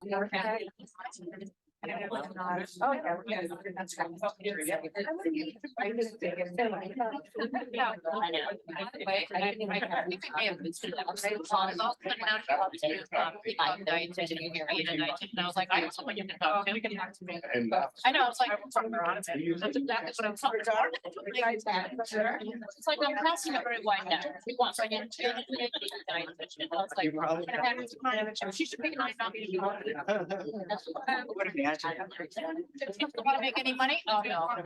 Oh, yeah, that's right. I was like, I have someone you can talk to. I know, it's like, that's exactly what I'm talking about. It's like, I'm passing it very wide now. We want, so I get to. It's like, she should pick a nice not be. Want to make any money? Oh, no. No,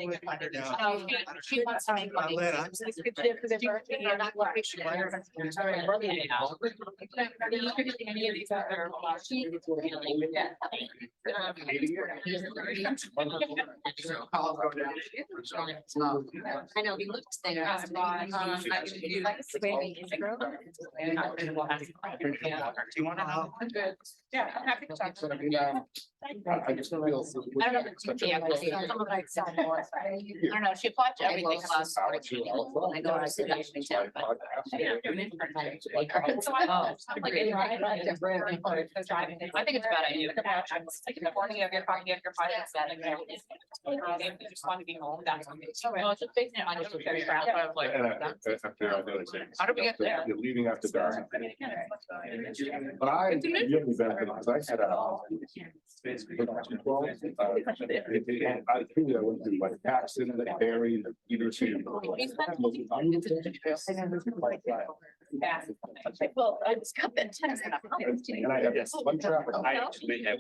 she wants to make money. I know, he looked there. Do you want to have? Good. Yeah, I'm happy to talk to them. I just feel. I don't know. Yeah, I don't know. She applied to everything last. I know. I said that. So I think it's a bad idea. Like in the morning, you have your coffee, you have your finance set. You just want to be home. That's well, it's just basing it on just very fast. How do we get there? You're leaving after dark. But I really benefit because I had a. I truly I went through like Paxton, the Berry, either two. Well, I just got that text. And I have one traffic. I actually have.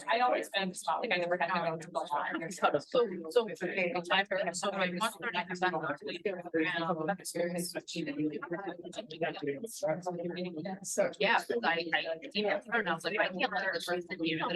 I always been like I never had to go to the line. So yeah, I don't know, like I can't let her person you know.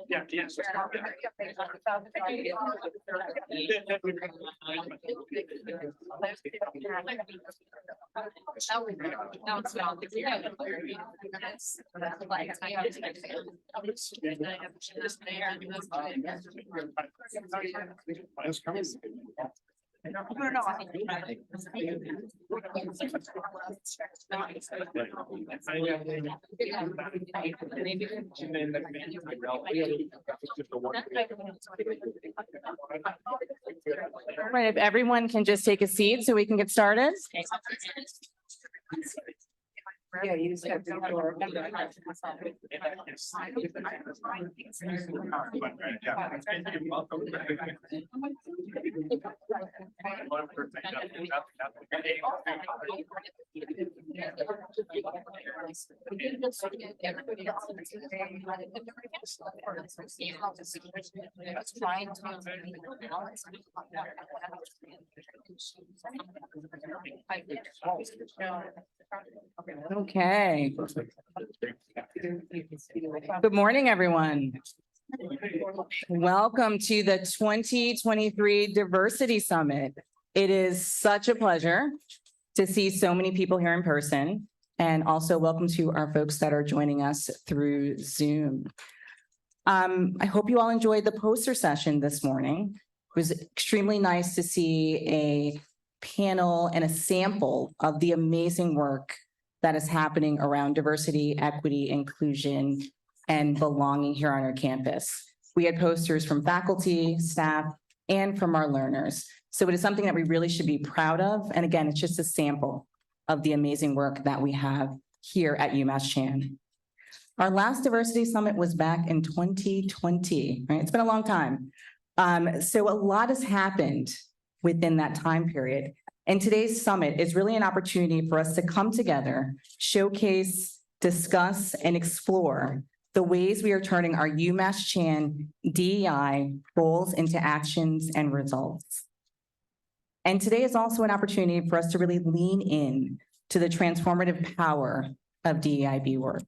Yeah, yes. Right, if everyone can just take a seat so we can get started. Yeah, you just have to. Okay. Good morning, everyone. Welcome to the 2023 Diversity Summit. It is such a pleasure to see so many people here in person, and also welcome to our folks that are joining us through Zoom. I hope you all enjoyed the poster session this morning. It was extremely nice to see a panel and a sample of the amazing work that is happening around diversity, equity, inclusion and belonging here on our campus. We had posters from faculty, staff, and from our learners. So it is something that we really should be proud of. And again, it's just a sample of the amazing work that we have here at UMass Chan. Our last diversity summit was back in 2020, right? It's been a long time. So a lot has happened within that time period. And today's summit is really an opportunity for us to come together, showcase, discuss, and explore the ways we are turning our UMass Chan DEI goals into actions and results. And today is also an opportunity for us to really lean in to the transformative power of DEIB work.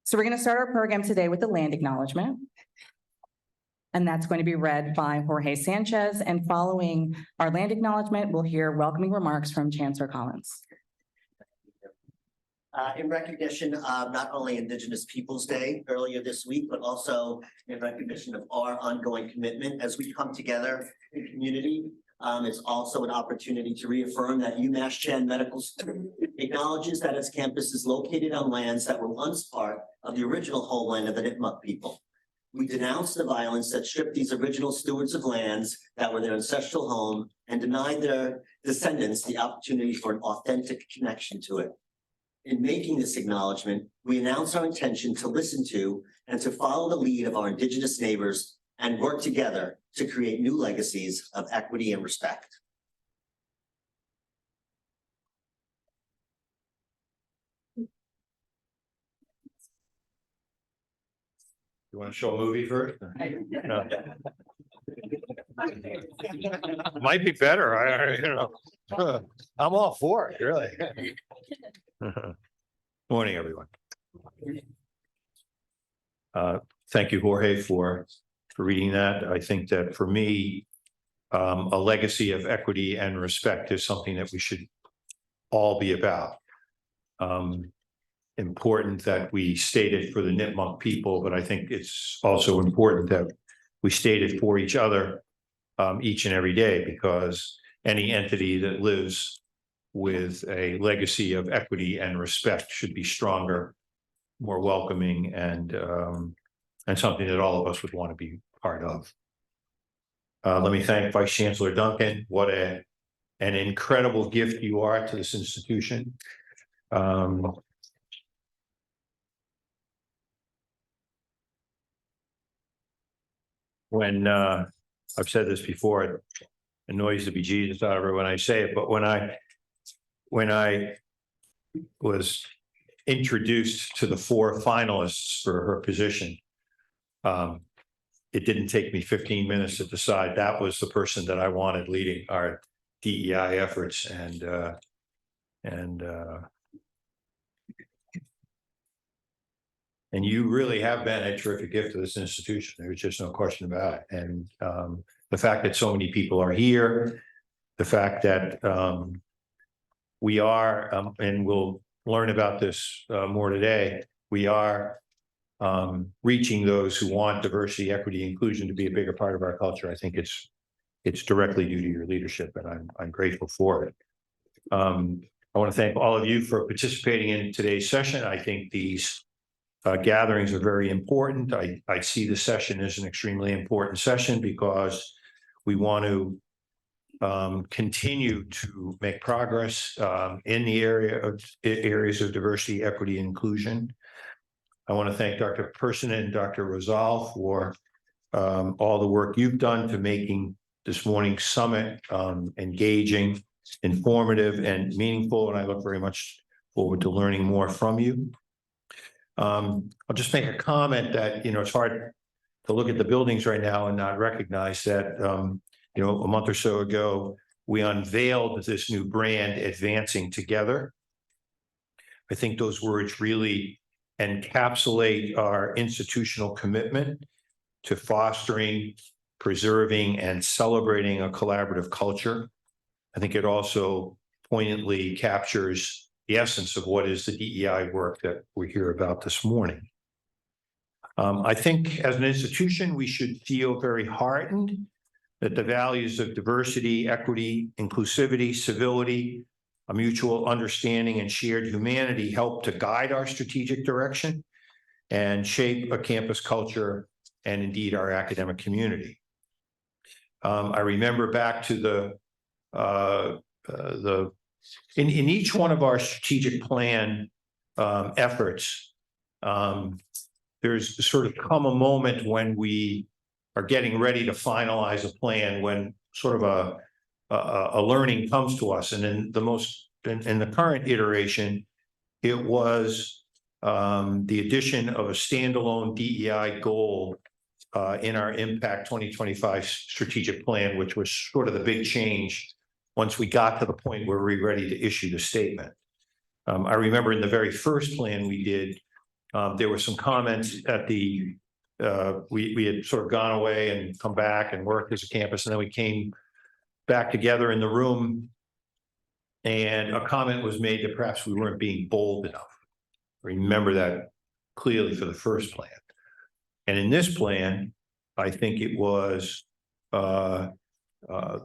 So we're going to start our program today with the land acknowledgement. And that's going to be read by Jorge Sanchez. And following our land acknowledgement, we'll hear welcoming remarks from Chancellor Collins. In recognition of not only Indigenous Peoples Day earlier this week, but also in recognition of our ongoing commitment as we come together in community. It's also an opportunity to reaffirm that UMass Chan Medical School acknowledges that its campus is located on lands that were once part of the original homeland of the Nipmuc people. We denounce the violence that stripped these original stewards of lands that were their ancestral home and denied their descendants the opportunity for an authentic connection to it. In making this acknowledgement, we announce our intention to listen to and to follow the lead of our Indigenous neighbors and work together to create new legacies of equity and respect. You want to show a movie first? No. Might be better. You know, I'm all for it, really. Morning, everyone. Thank you, Jorge, for reading that. I think that for me, a legacy of equity and respect is something that we should all be about. Important that we state it for the Nipmuc people, but I think it's also important that we state it for each other each and every day, because any entity that lives with a legacy of equity and respect should be stronger, more welcoming, and something that all of us would want to be part of. Let me thank Vice Chancellor Duncan. What an incredible gift you are to this institution. When I've said this before, it annoys the bejesus out of her when I say it, but when I was introduced to the 4 finalists for her position, it didn't take me 15 minutes to decide that was the person that I wanted leading our DEI efforts, and you really have been a terrific gift to this institution. There's just no question about it. And the fact that so many people are here, the fact that we are, and we'll learn about this more today, we are reaching those who want diversity, equity, inclusion to be a bigger part of our culture. I think it's directly due to your leadership, and I'm grateful for it. I want to thank all of you for participating in today's session. I think these gatherings are very important. I see the session as an extremely important session because we want to continue to make progress in the areas of diversity, equity, and inclusion. I want to thank Dr. Person and Dr. Rosal for all the work you've done to making this morning's summit engaging, informative, and meaningful. And I look very much forward to learning more from you. I'll just make a comment that, it's hard to look at the buildings right now and not recognize that, a month or so ago, we unveiled this new brand, Advancing Together. I think those words really encapsulate our institutional commitment to fostering, preserving, and celebrating a collaborative culture. I think it also poignantly captures the essence of what is the DEI work that we hear about this morning. I think as an institution, we should feel very heartened that the values of diversity, equity, inclusivity, civility, a mutual understanding, and shared humanity help to guide our strategic direction. and shape a campus culture and indeed our academic community. I remember back to in each one of our strategic plan efforts, there's sort of come a moment when we are getting ready to finalize a plan, when sort of a learning comes to us. And in the current iteration, it was the addition of a standalone DEI goal in our Impact 2025 strategic plan, which was sort of the big change once we got to the point where we were ready to issue the statement. I remember in the very first plan we did, there were some comments at we had sort of gone away and come back and worked as a campus, and then we came back together in the room, and a comment was made that perhaps we weren't being bold enough. Remember that clearly for the first plan. And in this plan, I think it was the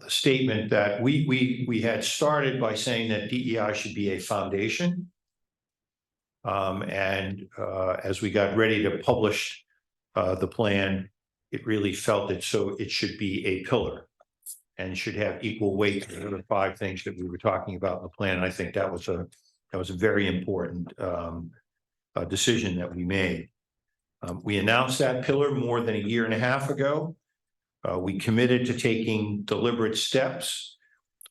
statement that we had started by saying that DEI should be a foundation. As we got ready to publish the plan, it really felt that it should be a pillar and should have equal weight to the other 5 things that we were talking about in the plan. And I think that was a very important decision that we made. We announced that pillar more than a year and a half ago. We committed to taking deliberate steps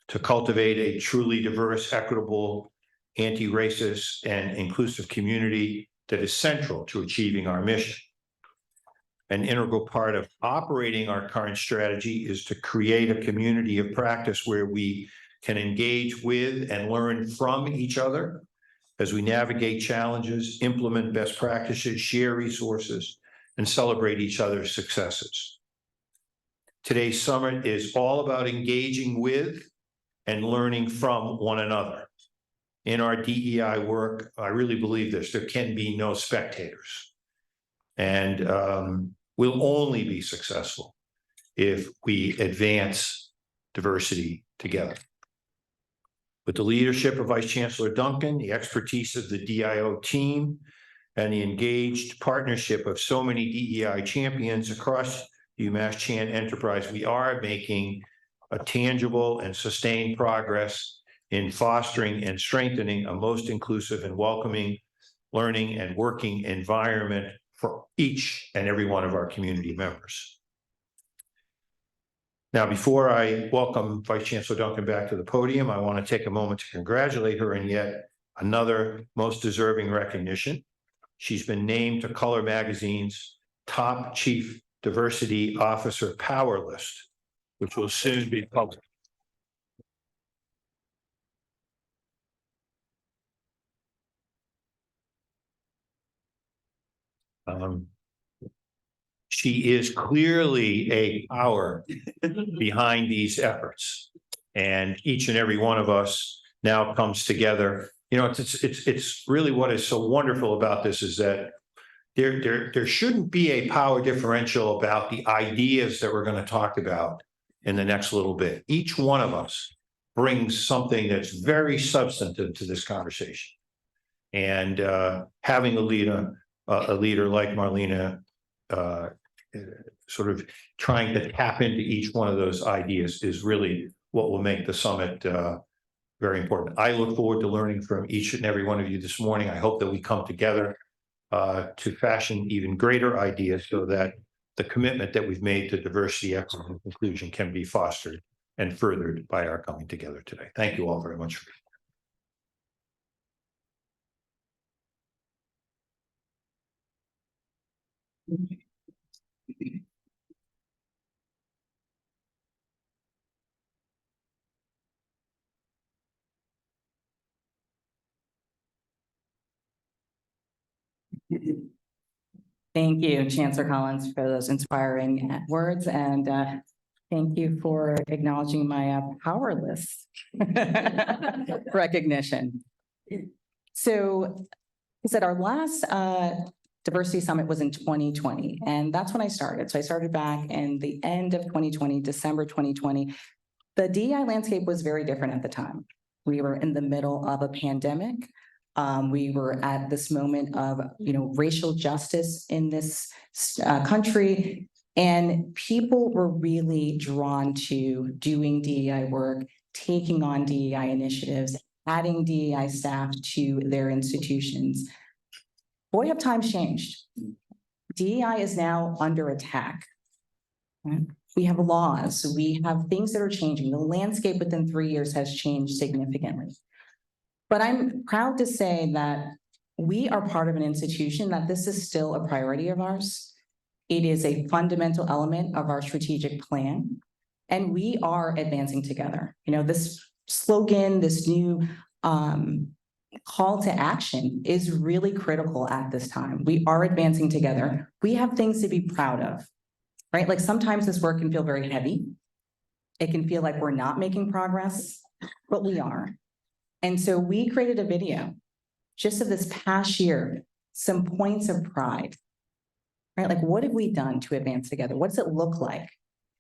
to cultivate a truly diverse, equitable, anti-racist, and inclusive community that is central to achieving our mission. An integral part of operating our current strategy is to create a community of practice where we can engage with and learn from each other as we navigate challenges, implement best practices, share resources, and celebrate each other's successes. Today's summit is all about engaging with and learning from one another. In our DEI work, I really believe this, there can be no spectators. And we'll only be successful if we advance diversity together. With the leadership of Vice Chancellor Duncan, the expertise of the DIO team, and the engaged partnership of so many DEI champions across the UMass Chan enterprise, we are making a tangible and sustained progress in fostering and strengthening a most inclusive and welcoming learning and working environment for each and every one of our community members. Now, before I welcome Vice Chancellor Duncan back to the podium, I want to take a moment to congratulate her on yet another most deserving recognition. She's been named to Color Magazine's top Chief Diversity Officer Power List, which will soon be published. She is clearly a power behind these efforts, and each and every one of us now comes together. You know, it's really what is so wonderful about this is that there shouldn't be a power differential about the ideas that we're going to talk about in the next little bit. Each one of us brings something that's very substantive to this conversation, and having a leader like Marlena sort of trying to tap into each one of those ideas is really what will make the summit very important. I look forward to learning from each and every one of you this morning. I hope that we come together to fashion even greater ideas so that the commitment that we've made to diversity, equity, and inclusion can be fostered and furthered by our coming together today. Thank you all very much. Thank you, Chancellor Collins, for those inspiring words, and thank you for acknowledging my powerless recognition. So, I said our last diversity summit was in 2020, and that's when I started. So I started back in the end of 2020, December 2020. The DEI landscape was very different at the time. We were in the middle of a pandemic. We were at this moment of, racial justice in this country. And people were really drawn to doing DEI work, taking on DEI initiatives, adding DEI staff to their institutions. Boy, have times changed. DEI is now under attack. Right? We have laws, we have things that are changing. The landscape within 3 years has changed significantly. But I'm proud to say that we are part of an institution that this is still a priority of ours. It is a fundamental element of our strategic plan, and we are advancing together. This slogan, this new call to action is really critical at this time. We are advancing together. We have things to be proud of, right? Like sometimes this work can feel very heavy. It can feel like we're not making progress, but we are. And so we created a video just of this past year, some points of pride, right? Like what have we done to advance together? What does it look like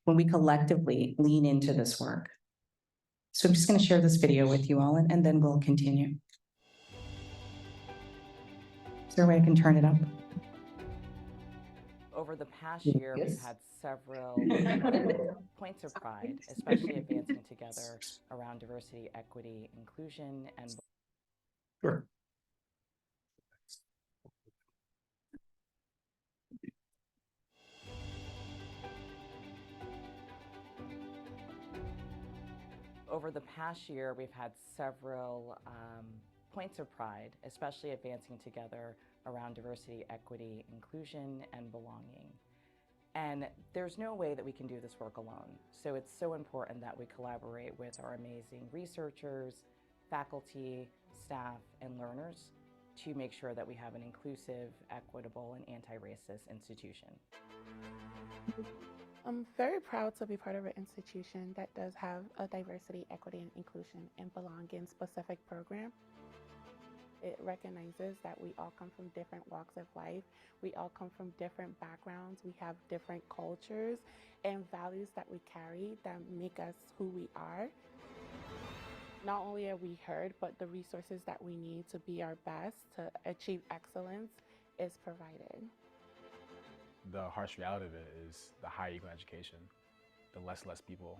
when we collectively lean into this work? So I'm just going to share this video with you all and then we'll continue. Is there a way I can turn it up? Over the past year, we've had several points of pride, especially advancing together around diversity, equity, inclusion, and Sure. over the past year, we've had several points of pride, especially advancing together around diversity, equity, inclusion, and belonging. And there's no way that we can do this work alone. So it's so important that we collaborate with our amazing researchers, faculty, staff, and learners to make sure that we have an inclusive, equitable, and anti-racist institution. I'm very proud to be part of an institution that does have a diversity, equity, and inclusion and belonging specific program. It recognizes that we all come from different walks of life. We all come from different backgrounds. We have different cultures and values that we carry that make us who we are. Not only are we heard, but the resources that we need to be our best, to achieve excellence, is provided. The harsh reality of it is the higher you go in education, the less people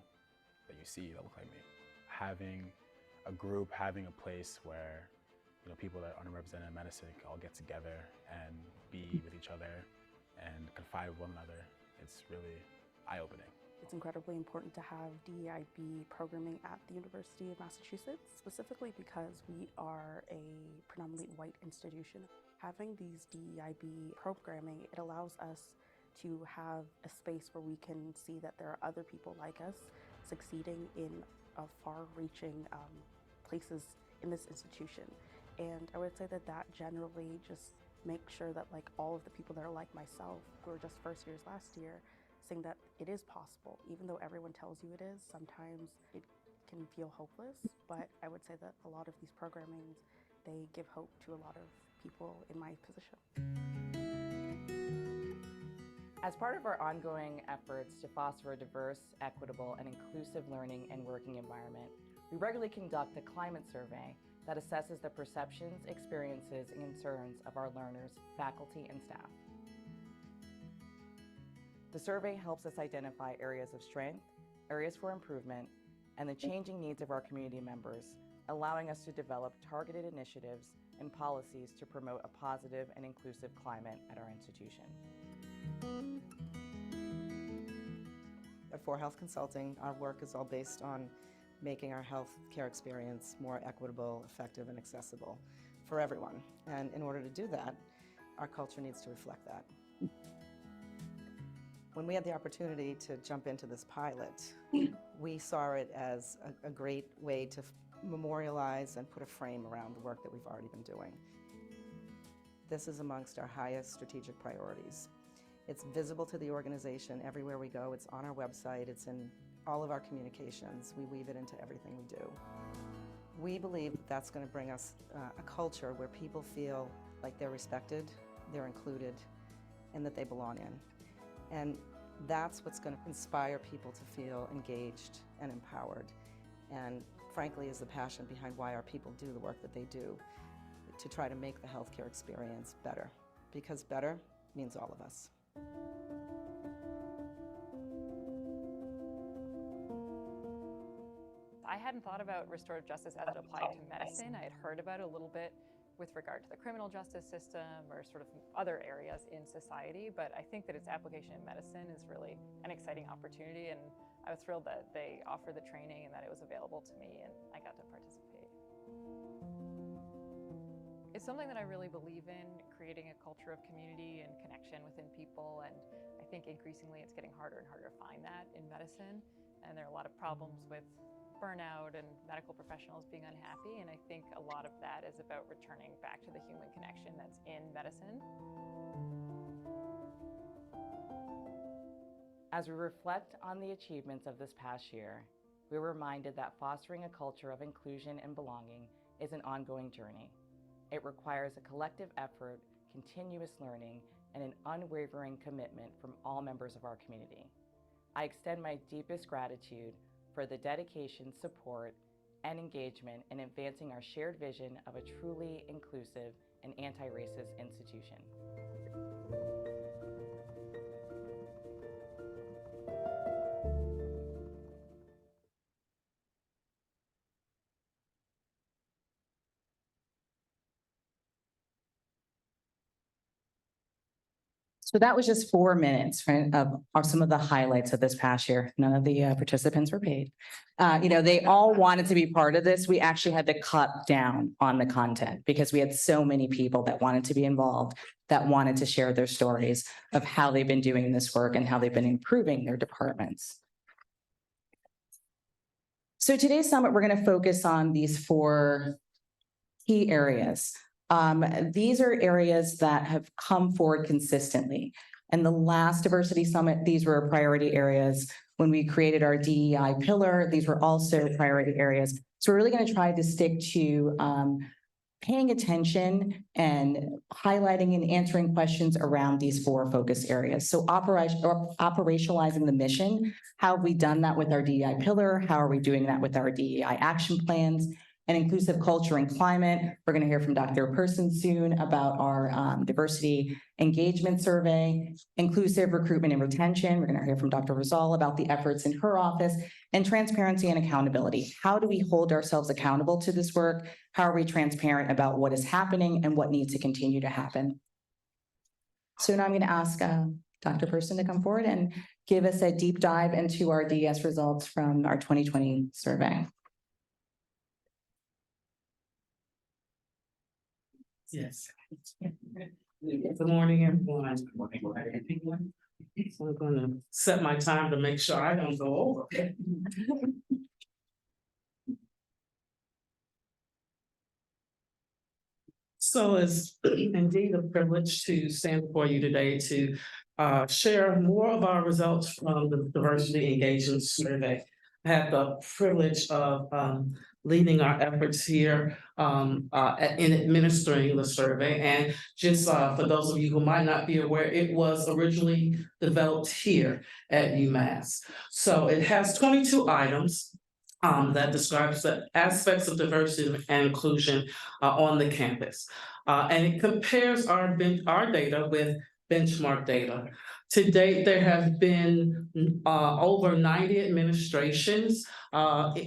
that you see that look like me. Having a group, having a place where people that are underrepresented in medicine can all get together and be with each other and confide with one another, it's really eye-opening. It's incredibly important to have DEIB programming at the University of Massachusetts, specifically because we are a predominantly white institution. Having these DEIB programming, it allows us to have a space where we can see that there are other people like us succeeding in far-reaching places in this institution. And I would say that generally just makes sure that all of the people that are like myself, who were just first years last year, saying that it is possible. Even though everyone tells you it is, sometimes it can feel hopeless. But I would say that a lot of these programmings, they give hope to a lot of people in my position. As part of our ongoing efforts to foster a diverse, equitable, and inclusive learning and working environment, we regularly conduct a climate survey that assesses the perceptions, experiences, and concerns of our learners, faculty, and staff. The survey helps us identify areas of strength, areas for improvement, and the changing needs of our community members, allowing us to develop targeted initiatives and policies to promote a positive and inclusive climate at our institution. At 4Health Consulting, our work is all based on making our health care experience more equitable, effective, and accessible for everyone. And in order to do that, our culture needs to reflect that. When we had the opportunity to jump into this pilot, we saw it as a great way to memorialize and put a frame around the work that we've already been doing. This is amongst our highest strategic priorities. It's visible to the organization everywhere we go. It's on our website. It's in all of our communications. We weave it into everything we do. We believe that's going to bring us a culture where people feel like they're respected, they're included, and that they belong in. And that's what's going to inspire people to feel engaged and empowered. And frankly, is the passion behind why our people do the work that they do. to try to make the healthcare experience better, because better means all of us. I hadn't thought about restorative justice as it applied to medicine. I had heard about it a little bit with regard to the criminal justice system or sort of other areas in society, but I think that its application in medicine is really an exciting opportunity, and I was thrilled that they offered the training and that it was available to me and I got to participate. It's something that I really believe in, creating a culture of community and connection within people, and I think increasingly it's getting harder and harder to find that in medicine, and there are a lot of problems with burnout and medical professionals being unhappy, and I think a lot of that is about returning back to the human connection that's in medicine. As we reflect on the achievements of this past year, we're reminded that fostering a culture of inclusion and belonging is an ongoing journey. It requires a collective effort, continuous learning, and an unwavering commitment from all members of our community. I extend my deepest gratitude for the dedication, support, and engagement in advancing our shared vision of a truly inclusive and anti-racist institution. So that was just 4 minutes, right, of some of the highlights of this past year. None of the participants were paid. They all wanted to be part of this. We actually had to cut down on the content because we had so many people that wanted to be involved, that wanted to share their stories of how they've been doing this work and how they've been improving their departments. So today's summit, we're going to focus on these 4 key areas. These are areas that have come forward consistently. And the last diversity summit, these were priority areas. When we created our DEI pillar, these were also priority areas. So we're really going to try to stick to paying attention and highlighting and answering questions around these 4 focus areas. So operationalizing the mission, how have we done that with our DEI pillar? How are we doing that with our DEI action plans? And inclusive culture and climate. We're going to hear from Dr. Person soon about our diversity engagement survey, inclusive recruitment and retention. We're going to hear from Dr. Rizal about the efforts in her office, and transparency and accountability. How do we hold ourselves accountable to this work? How are we transparent about what is happening and what needs to continue to happen? So now I'm going to ask Dr. Person to come forward and give us a deep dive into our DES results from our 2020 survey. Yes. Good morning, everyone. So I'm going to set my time to make sure I don't go over. So it's indeed a privilege to stand before you today to share more of our results from the Diversity Engagement Survey. I have the privilege of leading our efforts here in administering the survey. And just for those of you who might not be aware, it was originally developed here at UMass. So it has 22 items that describes the aspects of diversity and inclusion on the campus. And it compares our data with benchmark data. To date, there have been over 90 administrations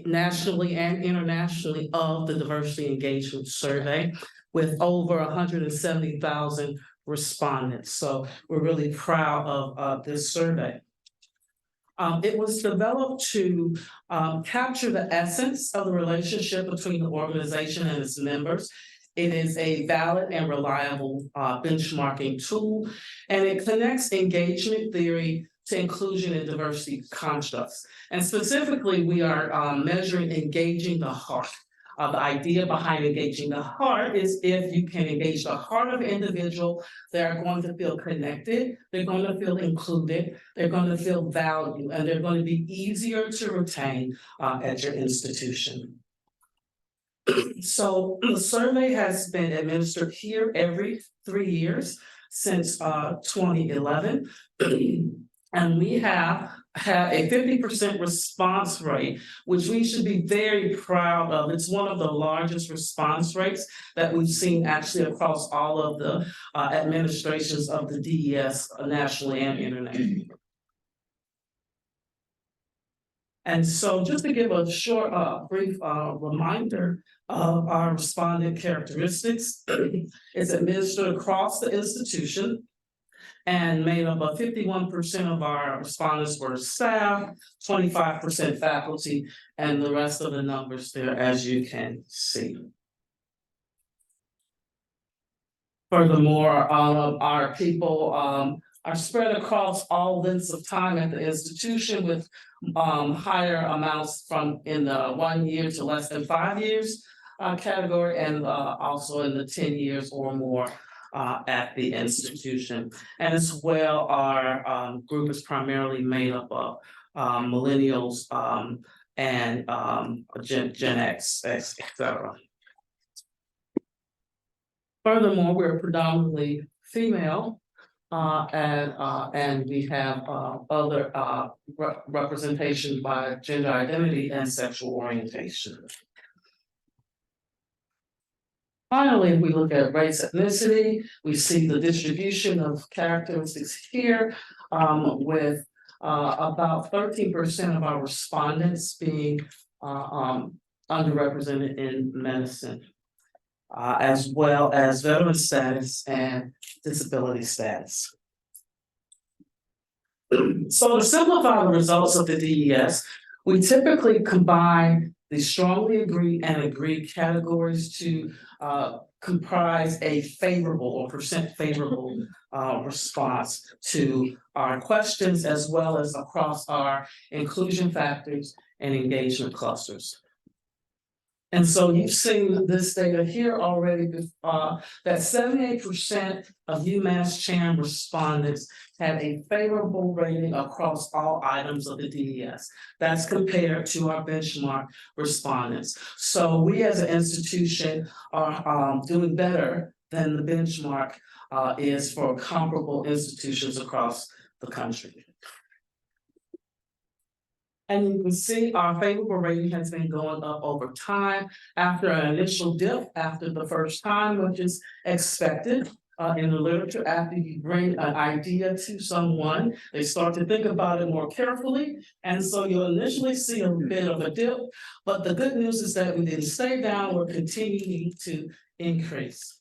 nationally and internationally of the Diversity Engagement Survey, with over 170,000 respondents. So we're really proud of this survey. It was developed to capture the essence of the relationship between the organization and its members. It is a valid and reliable benchmarking tool, and it connects engagement theory to inclusion and diversity constructs. And specifically, we are measuring engaging the heart. The idea behind engaging the heart is if you can engage the heart of an individual, they're going to feel connected, they're going to feel included, they're going to feel valued, and they're going to be easier to retain at your institution. So the survey has been administered here every 3 years since 2011. And we have had a 50% response rate, which we should be very proud of. It's one of the largest response rates that we've seen actually across all of the administrations of the DES nationally and internationally. And so just to give a short, brief reminder of our respondent characteristics, it's administered across the institution and made up of 51% of our respondents were staff, 25% faculty, and the rest of the numbers there, as you can see. Furthermore, all of our people are spread across all lengths of time at the institution with higher amounts from in the 1 year to less than 5 years category, and also in the 10 years or more at the institution. And as well, our group is primarily made up of millennials and Gen X, et cetera. Furthermore, we're predominantly female, and we have other representation by gender identity and sexual orientation. Finally, if we look at race ethnicity, we see the distribution of characteristics here, with about 13% of our respondents being underrepresented in medicine, as well as veteran status and disability status. So to simplify the results of the DES, we typically combine the strongly agreed and agreed categories to comprise a favorable or percent favorable response to our questions, as well as across our inclusion factors and engagement clusters. And so you've seen this data here already, that 78% of UMass Chan respondents had a favorable rating across all items of the DES. That's compared to our benchmark respondents. So we as an institution are doing better than the benchmark is for comparable institutions across the country. And you can see our favorable rating has been going up over time after an initial dip after the first time, which is expected in the literature. After you bring an idea to someone, they start to think about it more carefully. And so you'll initially see a bit of a dip, but the good news is that we didn't stay down, we're continuing to increase.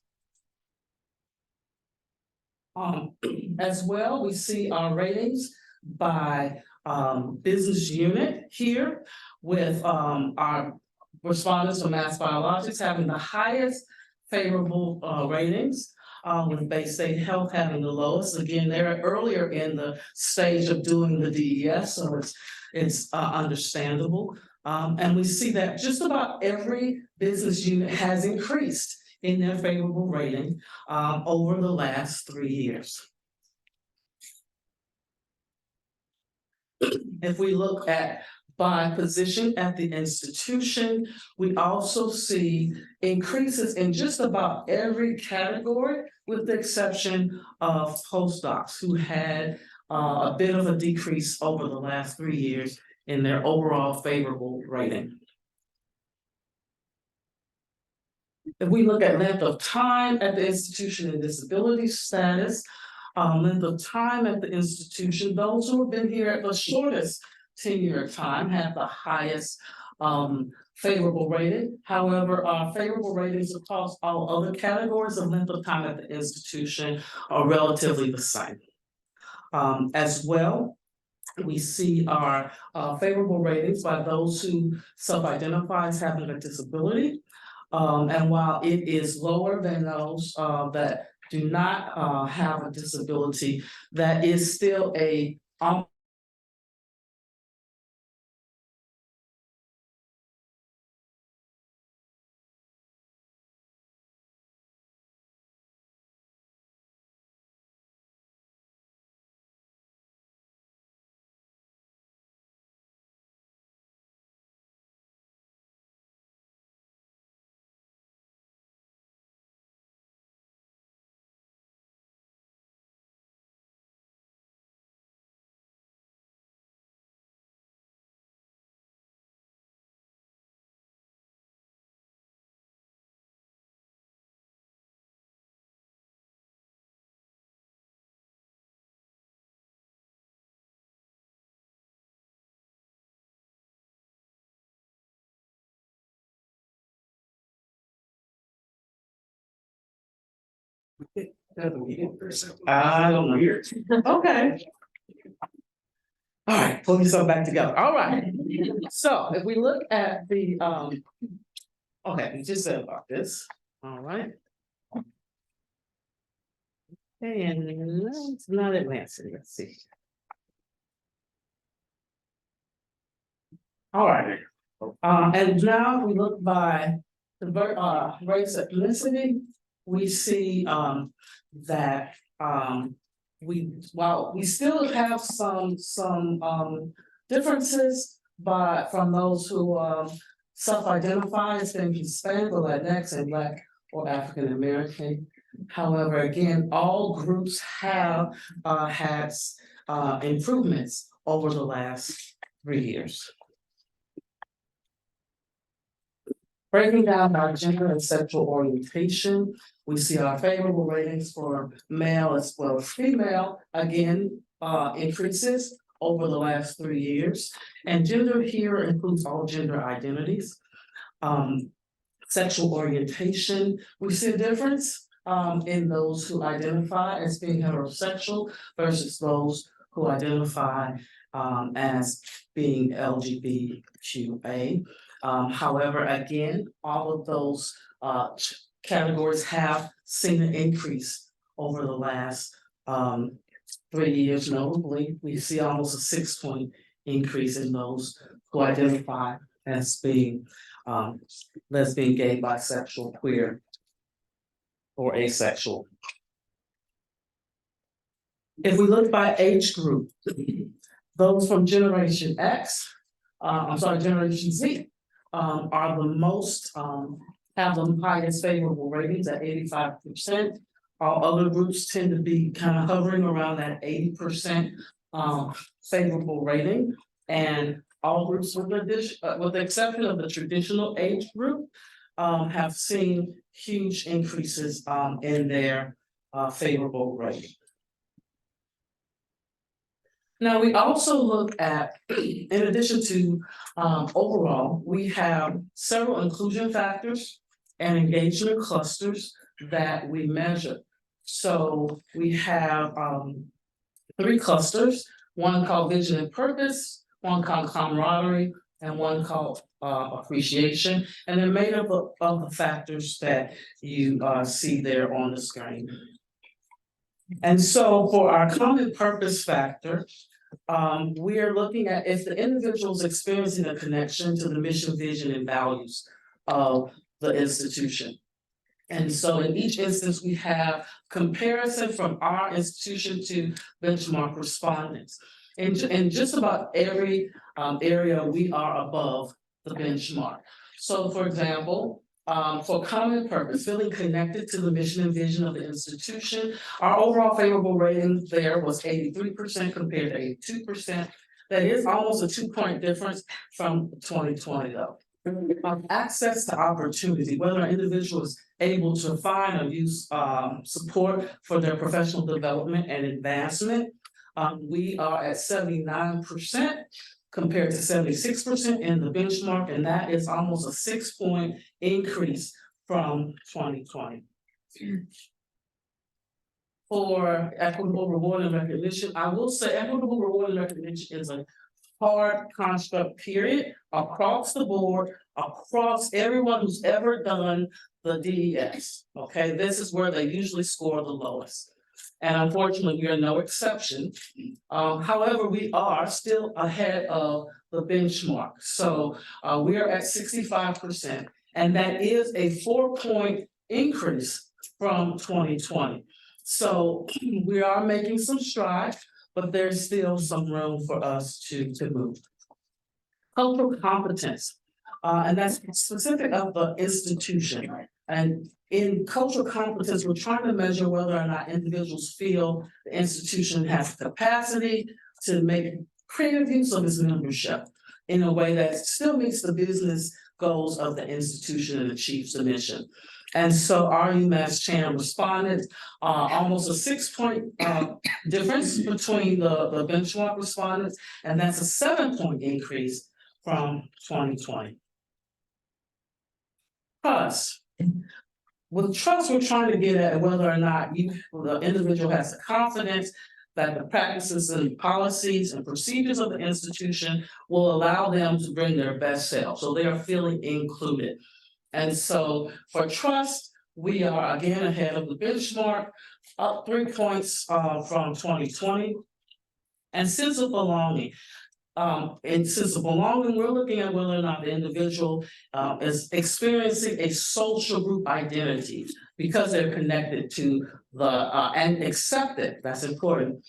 As well, we see our ratings by business unit here, with our respondents of mass biologics having the highest favorable ratings, with Bay State Health having the lowest. Again, they're earlier in the stage of doing the DES, so it's understandable. And we see that just about every business unit has increased in their favorable rating over the last 3 years. If we look at by position at the institution, we also see increases in just about every category, with the exception of postdocs, who had a bit of a decrease over the last 3 years in their overall favorable rating. If we look at length of time at the institution and disability status, length of time at the institution, those who have been here at the shortest tenure time have the highest favorable rating. However, our favorable ratings across all other categories of length of time at the institution are relatively the same. As well, we see our favorable ratings by those who self-identify as having a disability. And while it is lower than those that do not have a disability, that is still a I don't know. Okay. All right, pull yourself back together. All right. So if we look at the, okay, we just said about this. All right. And it's not advancing. Let's see. All right. And now we look by the race ethnicity, we see that while we still have some differences, but from those who self-identify as being Hispanic or Latinx and Black or African American. However, again, all groups have had improvements over the last 3 years. Breaking down our gender and sexual orientation, we see our favorable ratings for male as well as female, again, increases over the last 3 years. And gender here includes all gender identities. Sexual orientation, we see a difference in those who identify as being heterosexual versus those who identify as being LGBTQA. However, again, all of those categories have seen an increase over the last 3 years. Notably, we see almost a 6-point increase in those who identify as being lesbian, gay, bisexual, queer, or asexual. If we look by age group, those from Generation X, Generation Z, are the most, have the highest favorable ratings at 85%. All other groups tend to be kind of hovering around that 80% favorable rating. And all groups with the exception of the traditional age group, have seen huge increases in their favorable rating. Now, we also look at, in addition to overall, we have several inclusion factors and engagement clusters that we measure. So we have 3 clusters, one called vision and purpose, one called camaraderie, and one called appreciation. And they're made up of the factors that you see there on the screen. And so for our common purpose factor, we are looking at if the individual is experiencing a connection to the mission, vision, and values of the institution. And so in each instance, we have comparison from our institution to benchmark respondents. In just about every area, we are above the benchmark. So for example, for common purpose, feeling connected to the mission and vision of the institution, our overall favorable rating there was 83% compared to 82%. That is almost a 2-point difference from 2020 though. Access to opportunity, whether an individual is able to find or use support for their professional development and advancement. We are at 79% compared to 76% in the benchmark, and that is almost a 6-point increase from 2020. For equitable reward and recognition, I will say equitable reward and recognition is a hard construct, period, across the board, across everyone who's ever done the DES. Okay, this is where they usually score the lowest. And unfortunately, we are no exception. However, we are still ahead of the benchmark. So we are at 65%, and that is a 4-point increase from 2020. So we are making some strides, but there's still some room for us to move. Cultural competence, and that's specific of the institution. And in cultural competence, we're trying to measure whether or not individuals feel the institution has the capacity to make creative use of its membership in a way that still meets the business goals of the institution and achieves the mission. And so our UMass Chan responded almost a 6-point difference between the benchmark respondents, and that's a 7-point increase from 2020. Plus, With trust, we're trying to get at whether or not the individual has the confidence that the practices and policies and procedures of the institution will allow them to bring their best self, so they are feeling included. And so for trust, we are again ahead of the benchmark, up 3 points from 2020. And sense of belonging. And sense of belonging, we're looking at whether or not the individual is experiencing a social group identity because they're connected to the and accepted, that's important,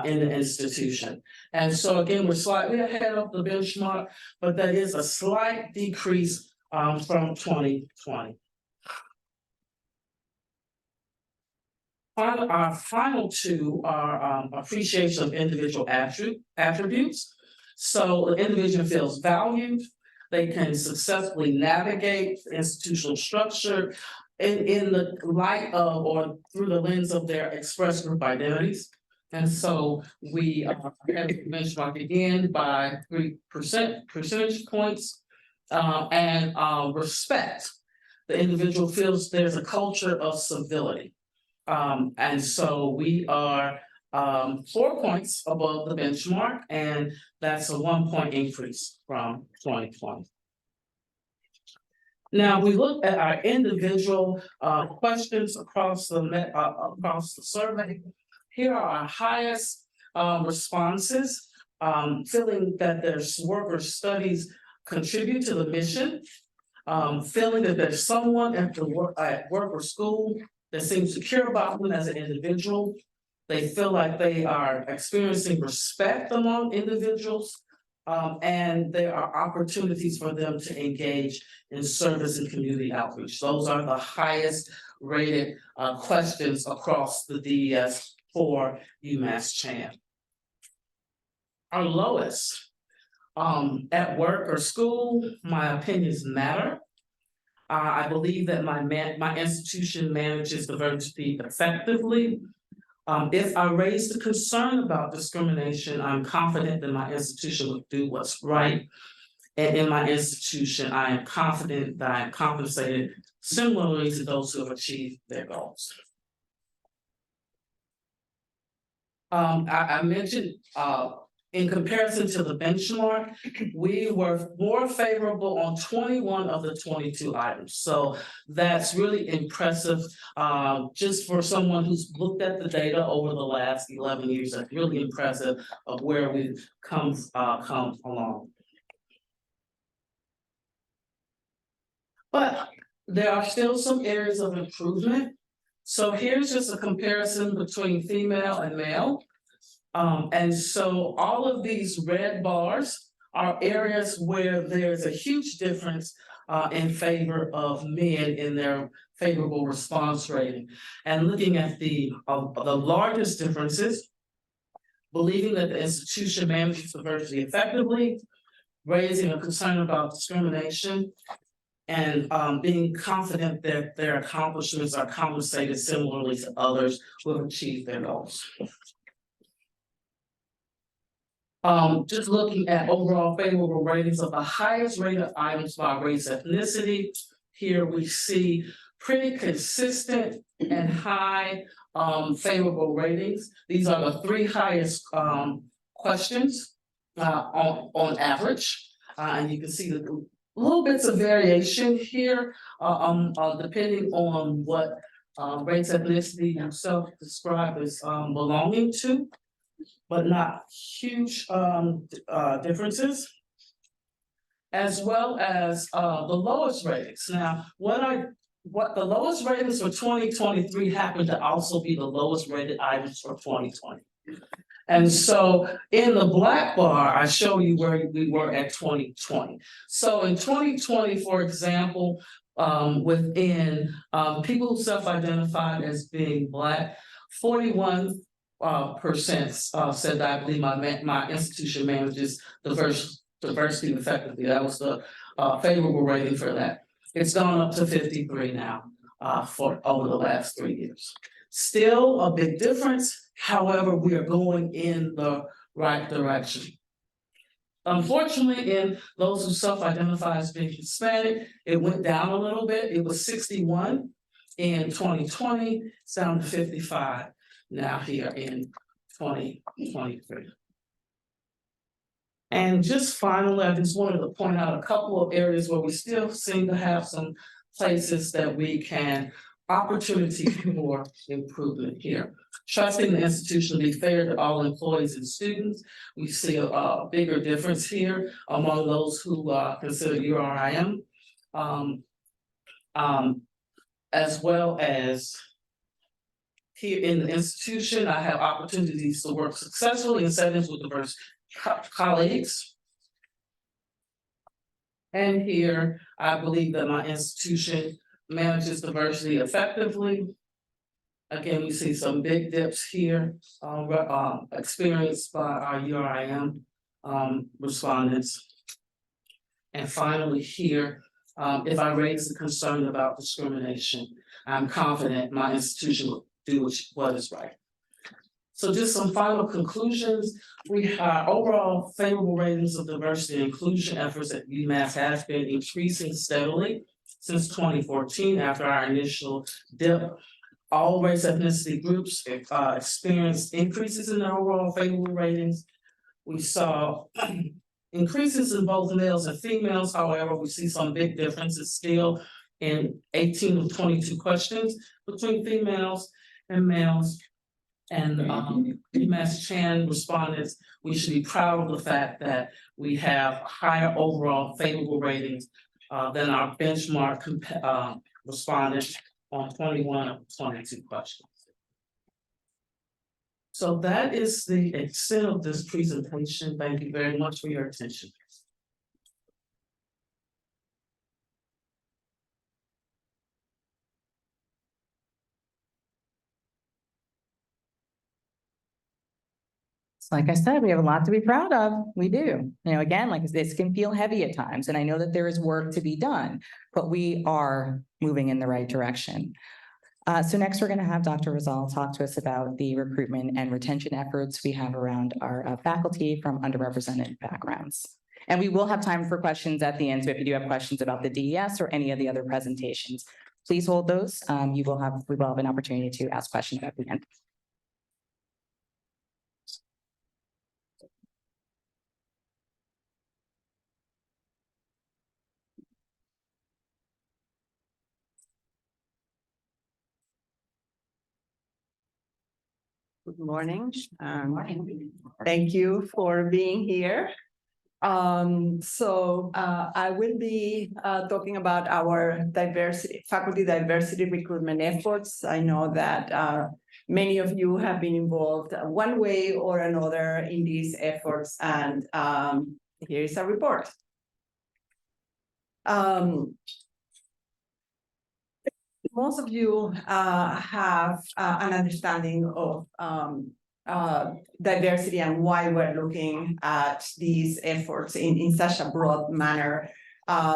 in the institution. And so again, we're slightly ahead of the benchmark, but that is a slight decrease from 2020. Our final two are appreciation of individual attributes. So the individual feels valued, they can successfully navigate institutional structure in the light of or through the lens of their express group identities. And so we have benchmark again by 3 percentage points and respect. The individual feels there's a culture of civility. And so we are 4 points above the benchmark, and that's a 1 point increase from 2020. Now, we look at our individual questions across the survey. Here are our highest responses, feeling that their work or studies contribute to the mission, feeling that there's someone at work or school that seems to care about them as an individual. They feel like they are experiencing respect among individuals, and there are opportunities for them to engage in service and community outreach. Those are the highest rated questions across the DES for UMass Chan. Our lowest, at work or school, my opinions matter. I believe that my institution manages diversity effectively. If I raise the concern about discrimination, I'm confident that my institution will do what's right. And in my institution, I am confident that I am compensated similarly to those who have achieved their goals. I mentioned in comparison to the benchmark, we were more favorable on 21 of the 22 items. So that's really impressive, just for someone who's looked at the data over the last 11 years. That's really impressive of where we've come along. But there are still some areas of improvement. So here's just a comparison between female and male. And so all of these red bars are areas where there's a huge difference in favor of men in their favorable response rating. And looking at the largest differences, believing that the institution manages diversity effectively, raising a concern about discrimination, and being confident that their accomplishments are compensated similarly to others who have achieved their goals. Just looking at overall favorable ratings of the highest rated items by race ethnicity, here we see pretty consistent and high favorable ratings. These are the 3 highest questions on average, and you can see the little bits of variation here depending on what race ethnicity you self-describe as belonging to, but not huge differences, as well as the lowest ratings. Now, what the lowest ratings for 2023 happened to also be the lowest rated items for 2020. And so in the black bar, I show you where we were at 2020. So in 2020, for example, within people who self-identified as being Black, 41% said that I believe my institution manages diversity effectively. That was the favorable rating for that. It's gone up to 53 now for over the last 3 years. Still a big difference. However, we are going in the right direction. Unfortunately, in those who self-identify as being Hispanic, it went down a little bit. It was 61 in 2020, it's down to 55 now here in 2023. And just finally, I just wanted to point out a couple of areas where we still seem to have some places that we can, opportunity for improvement here. Trusting the institution to be fair to all employees and students. We see a bigger difference here among those who consider URIM. As well as here in the institution, I have opportunities to work successfully in settings with diverse colleagues. And here, I believe that my institution manages diversity effectively. Again, we see some big dips here, experienced by our URIM respondents. And finally here, if I raise the concern about discrimination, I'm confident my institution will do what is right. So just some final conclusions. We have overall favorable ratings of diversity and inclusion efforts at UMass has been increasing steadily since 2014 after our initial dip. All race ethnicity groups experienced increases in their overall favorable ratings. We saw increases in both males and females. However, we see some big differences still in 18 of 22 questions between females and males. And UMass Chan respondents, we should be proud of the fact that we have higher overall favorable ratings than our benchmark respondents on 21 of 22 questions. So that is the extent of this presentation. Thank you very much for your attention. Like I said, we have a lot to be proud of. We do. You know, again, like this can feel heavy at times, and I know that there is work to be done, but we are moving in the right direction. So next, we're going to have Dr. Rizal talk to us about the recruitment and retention efforts we have around our faculty from underrepresented backgrounds. And we will have time for questions at the end. So if you do have questions about the DES or any of the other presentations, please hold those. We will have an opportunity to ask questions at the end. Good morning. Thank you for being here. I will be talking about our faculty diversity recruitment efforts. I know that many of you have been involved one way or another in these efforts, and here is a report. Most of you have an understanding of diversity and why we're looking at these efforts in such a broad manner.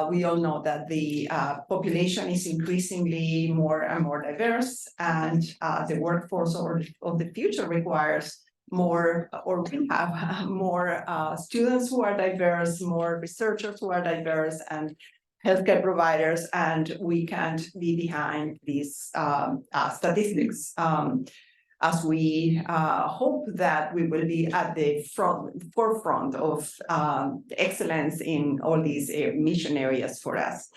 We all know that the population is increasingly more and more diverse, and the workforce of the future requires more, or we have more students who are diverse, more researchers who are diverse, and healthcare providers, and we can't be behind these statistics. As we hope that we will be at the forefront of excellence in all these mission areas for us.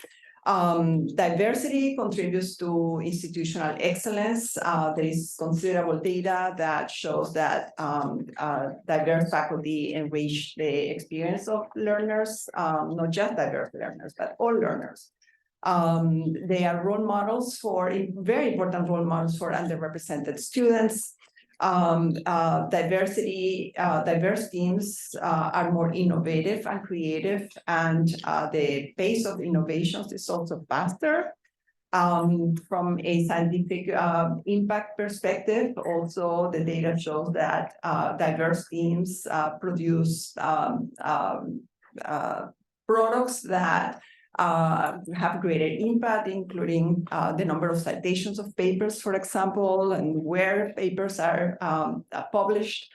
Diversity contributes to institutional excellence. There is considerable data that shows that diverse faculty enrich the experience of learners, not just diverse learners, but all learners. They are role models very important role models for underrepresented students. Diverse teams are more innovative and creative, and the pace of innovations is also faster. From a scientific impact perspective, also the data shows that diverse teams produce products that have greater impact, including the number of citations of papers, for example, and where papers are published.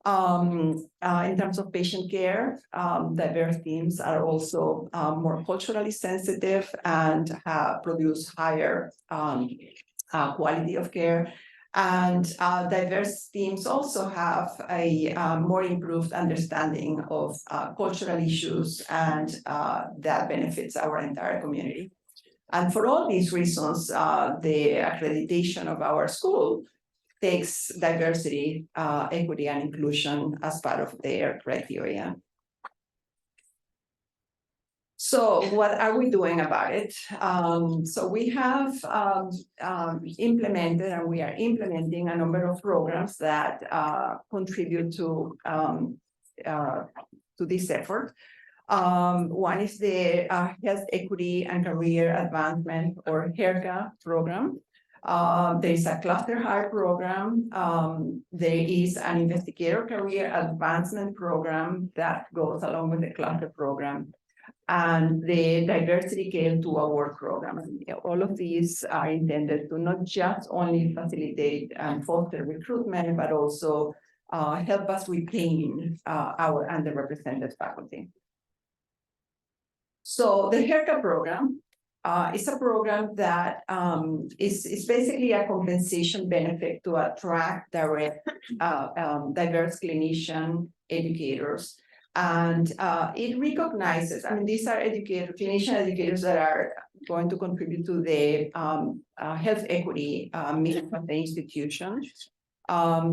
In terms of patient care, diverse teams are also more culturally sensitive and produce higher quality of care. And diverse teams also have a more improved understanding of cultural issues, and that benefits our entire community. And for all these reasons, the accreditation of our school takes diversity, equity, and inclusion as part of their criteria. So what are we doing about it? So we have implemented, and we are implementing a number of programs that contribute to this effort. One is the Health Equity and Career Advancement, or HERCA program. There is a cluster hire program. There is an investigator career advancement program that goes along with the cluster program, and the diversity K2 award program. All of these are intended to not just only facilitate and foster recruitment, but also help us retain our underrepresented faculty. So the HERCA program is a program that is basically a compensation benefit to attract direct diverse clinician educators. And it recognizes, I mean, these are clinician educators that are going to contribute to the health equity mission of the institution.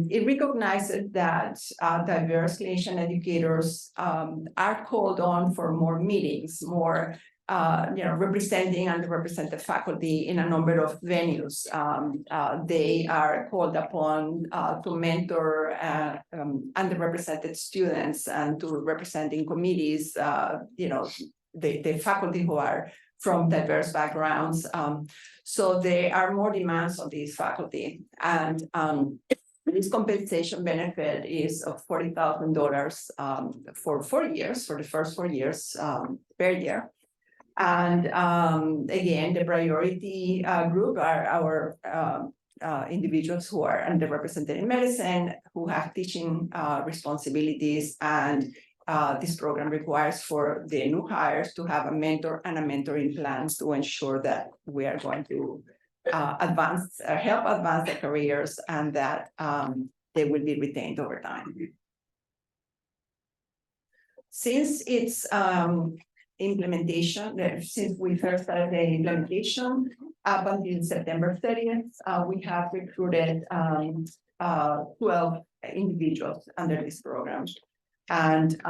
It recognizes that diverse clinician educators are called on for more meetings, more representing underrepresented faculty in a number of venues. They are called upon to mentor underrepresented students and to represent in committees, the faculty who are from diverse backgrounds. So there are more demands on these faculty. And this compensation benefit is of $40,000 for 4 years, for the first 4 years per year. And again, the priority group are our individuals who are underrepresented in medicine, who have teaching responsibilities, and this program requires for the new hires to have a mentor and a mentoring plan to ensure that we are going to help advance their careers, and that they will be retained over time. Since its implementation, since we first started the implementation, up until September 30th, we have recruited 12 individuals under this program. And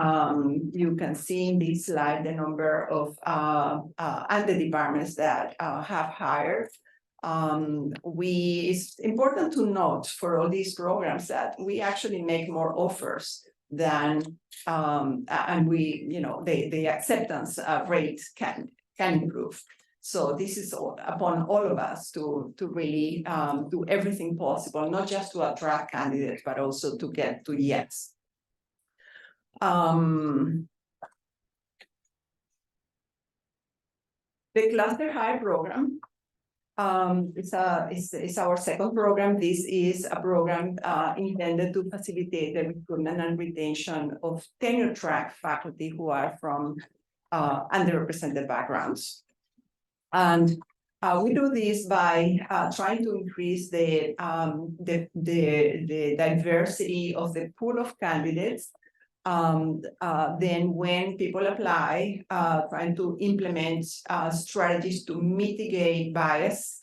you can see in this slide the number of and the departments that have hired. It's important to note for all these programs that we actually make more offers than and the acceptance rate can improve. So this is upon all of us to really do everything possible, not just to attract candidates, but also to get to yes. The cluster hire program is our second program. This is a program intended to facilitate the recruitment and retention of tenure track faculty who are from underrepresented backgrounds. And we do this by trying to increase the diversity of the pool of candidates. Then when people apply, trying to implement strategies to mitigate bias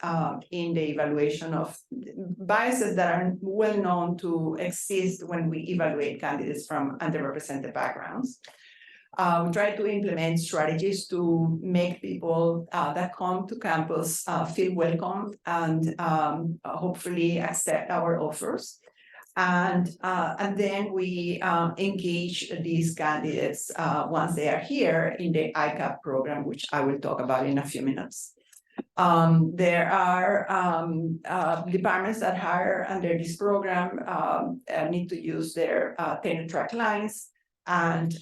in the evaluation of biases that are well known to exist when we evaluate candidates from underrepresented backgrounds. We try to implement strategies to make people that come to campus feel welcome and hopefully accept our offers. And then we engage these candidates once they are here in the ICAP program, which I will talk about in a few minutes. There are departments that hire under this program need to use their tenure track lines. And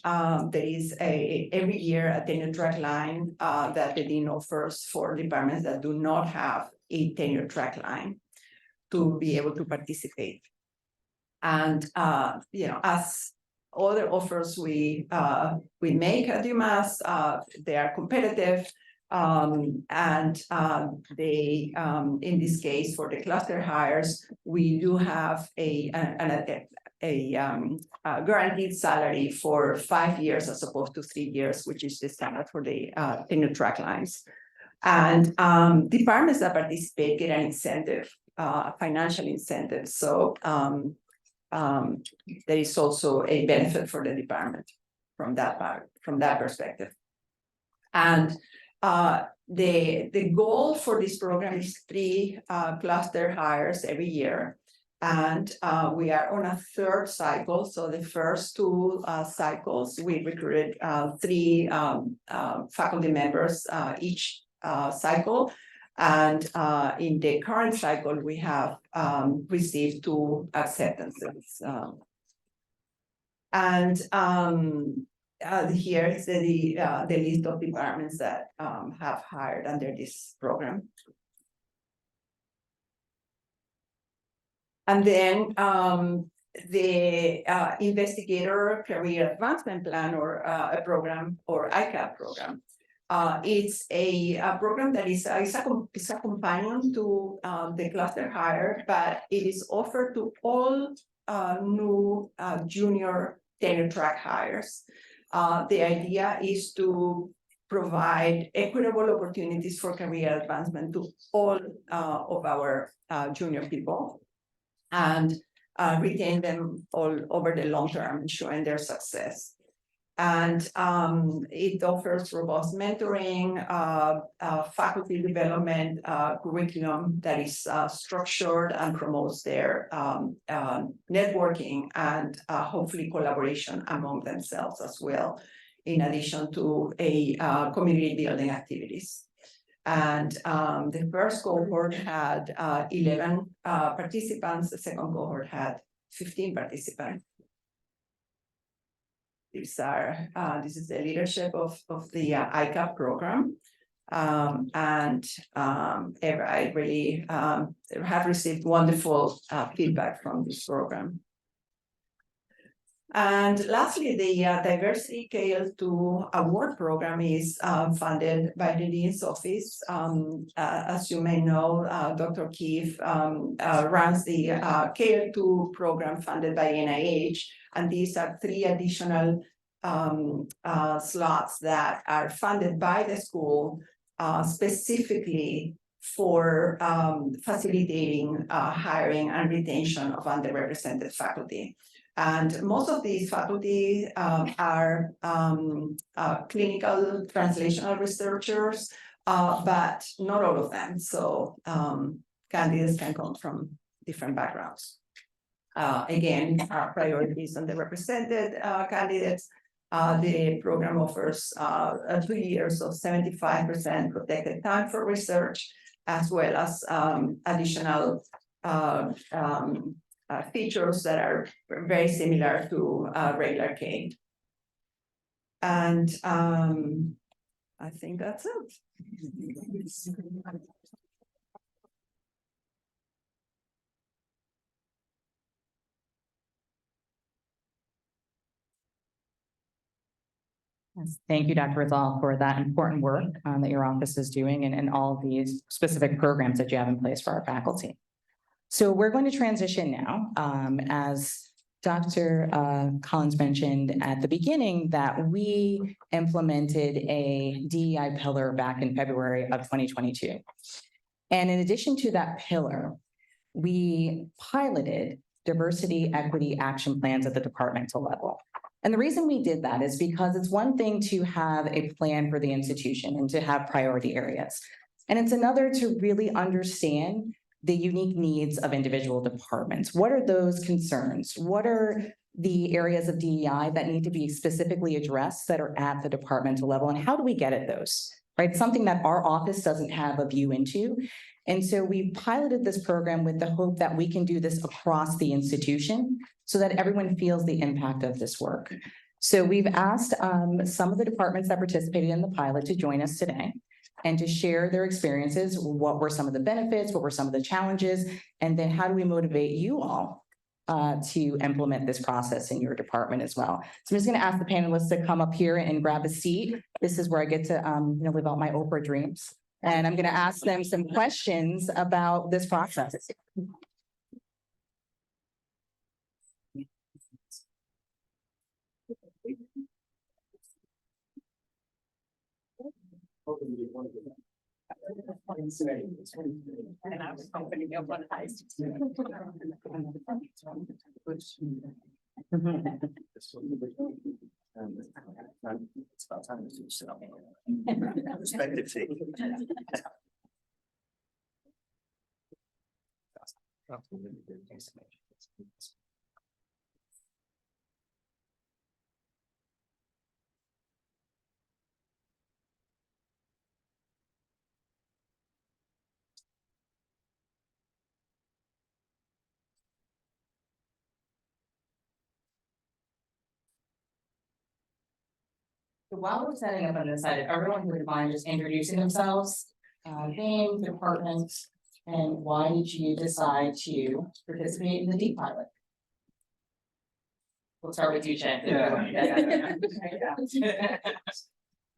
there is every year a tenure track line that the dean offers for departments that do not have a tenure track line to be able to participate. And as other offers we make at UMass, they are competitive. In this case, for the cluster hires, we do have a guaranteed salary for 5 years as opposed to 3 years, which is the standard for the tenure track lines. And departments that participate get an incentive, financial incentive. So there is also a benefit for the department from that perspective. And the goal for this program is 3 cluster hires every year. And we are on a 3rd cycle. So the first 2 cycles, we recruited 3 faculty members each cycle. And in the current cycle, we have received 2 acceptances. Here is the list of departments that have hired under this program. And then the Investigator Career Advancement Plan, or a program, or ICAP program. It's a program that is a companion to the cluster hire, but it is offered to all new junior tenure track hires. The idea is to provide equitable opportunities for career advancement to all of our junior people, and retain them all over the long term, ensuring their success. And it offers robust mentoring, faculty development, curriculum that is structured and promotes their networking and hopefully collaboration among themselves as well, in addition to a community building activities. And the first cohort had 11 participants. The second cohort had 15 participants. This is the leadership of the ICAP program. I really have received wonderful feedback from this program. And lastly, the Diversity KL2 Award Program is funded by the Dean's Office. As you may know, Dr. Keefe runs the KL2 program funded by NIH, and these are 3 additional slots that are funded by the school specifically for facilitating hiring and retention of underrepresented faculty. And most of these faculty are clinical translational researchers, but not all of them. So candidates can come from different backgrounds. Again, our priorities on the represented candidates. The program offers 2 years of 75% protected time for research, as well as additional features that are very similar to regular K. And I think that's it. Yes, thank you, Dr. Rizal, for that important work that your office is doing and all of these specific programs that you have in place for our faculty. So we're going to transition now, as Dr. Collins mentioned at the beginning, that we implemented a DEI pillar back in February of 2022. And in addition to that pillar, we piloted diversity, equity action plans at the departmental level. And the reason we did that is because it's one thing to have a plan for the institution and to have priority areas. And it's another to really understand the unique needs of individual departments. What are those concerns? What are the areas of DEI that need to be specifically addressed that are at the departmental level? And how do we get at those, right? Something that our office doesn't have a view into. And so we piloted this program with the hope that we can do this across the institution so that everyone feels the impact of this work. So we've asked some of the departments that participated in the pilot to join us today and to share their experiences. What were some of the benefits? What were some of the challenges? And then how do we motivate you all to implement this process in your department as well. So I'm just going to ask the panelists to come up here and grab a seat. This is where I get to, live out my Oprah dreams. And I'm going to ask them some questions about this process. And I was hoping to one eyes. It's about time to sit up. Perspective taking. So while we're setting up on this side, if everyone would mind just introducing themselves, name, department, and why did you decide to participate in the DEAP pilot? We'll start with you, Jen.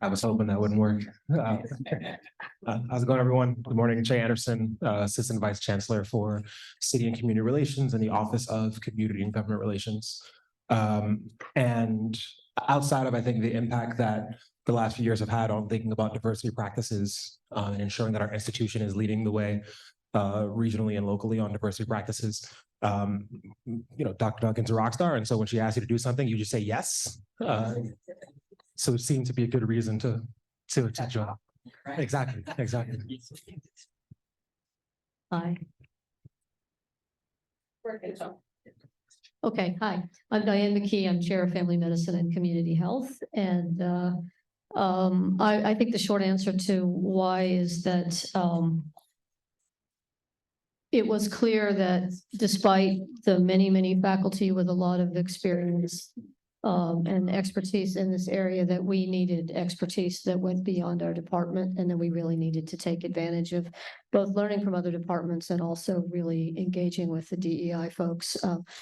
I was hoping that wouldn't work. How's it going, everyone? Good morning. Jay Anderson, Assistant Vice Chancellor for City and Community Relations in the Office of Community and Government Relations. And outside of, I think, the impact that the last few years have had on thinking about diversity practices and ensuring that our institution is leading the way regionally and locally on diversity practices. Dr. Duncan's a rock star, and so when she asks you to do something, you just say yes. So it seemed to be a good reason to join. Exactly. Hi. Okay, hi, I'm Diane McKee. I'm Chair of Family Medicine and Community Health. And I think the short answer to why is that it was clear that despite the many faculty with a lot of experience and expertise in this area, that we needed expertise that went beyond our department, and then we really needed to take advantage of both learning from other departments and also really engaging with the DEI folks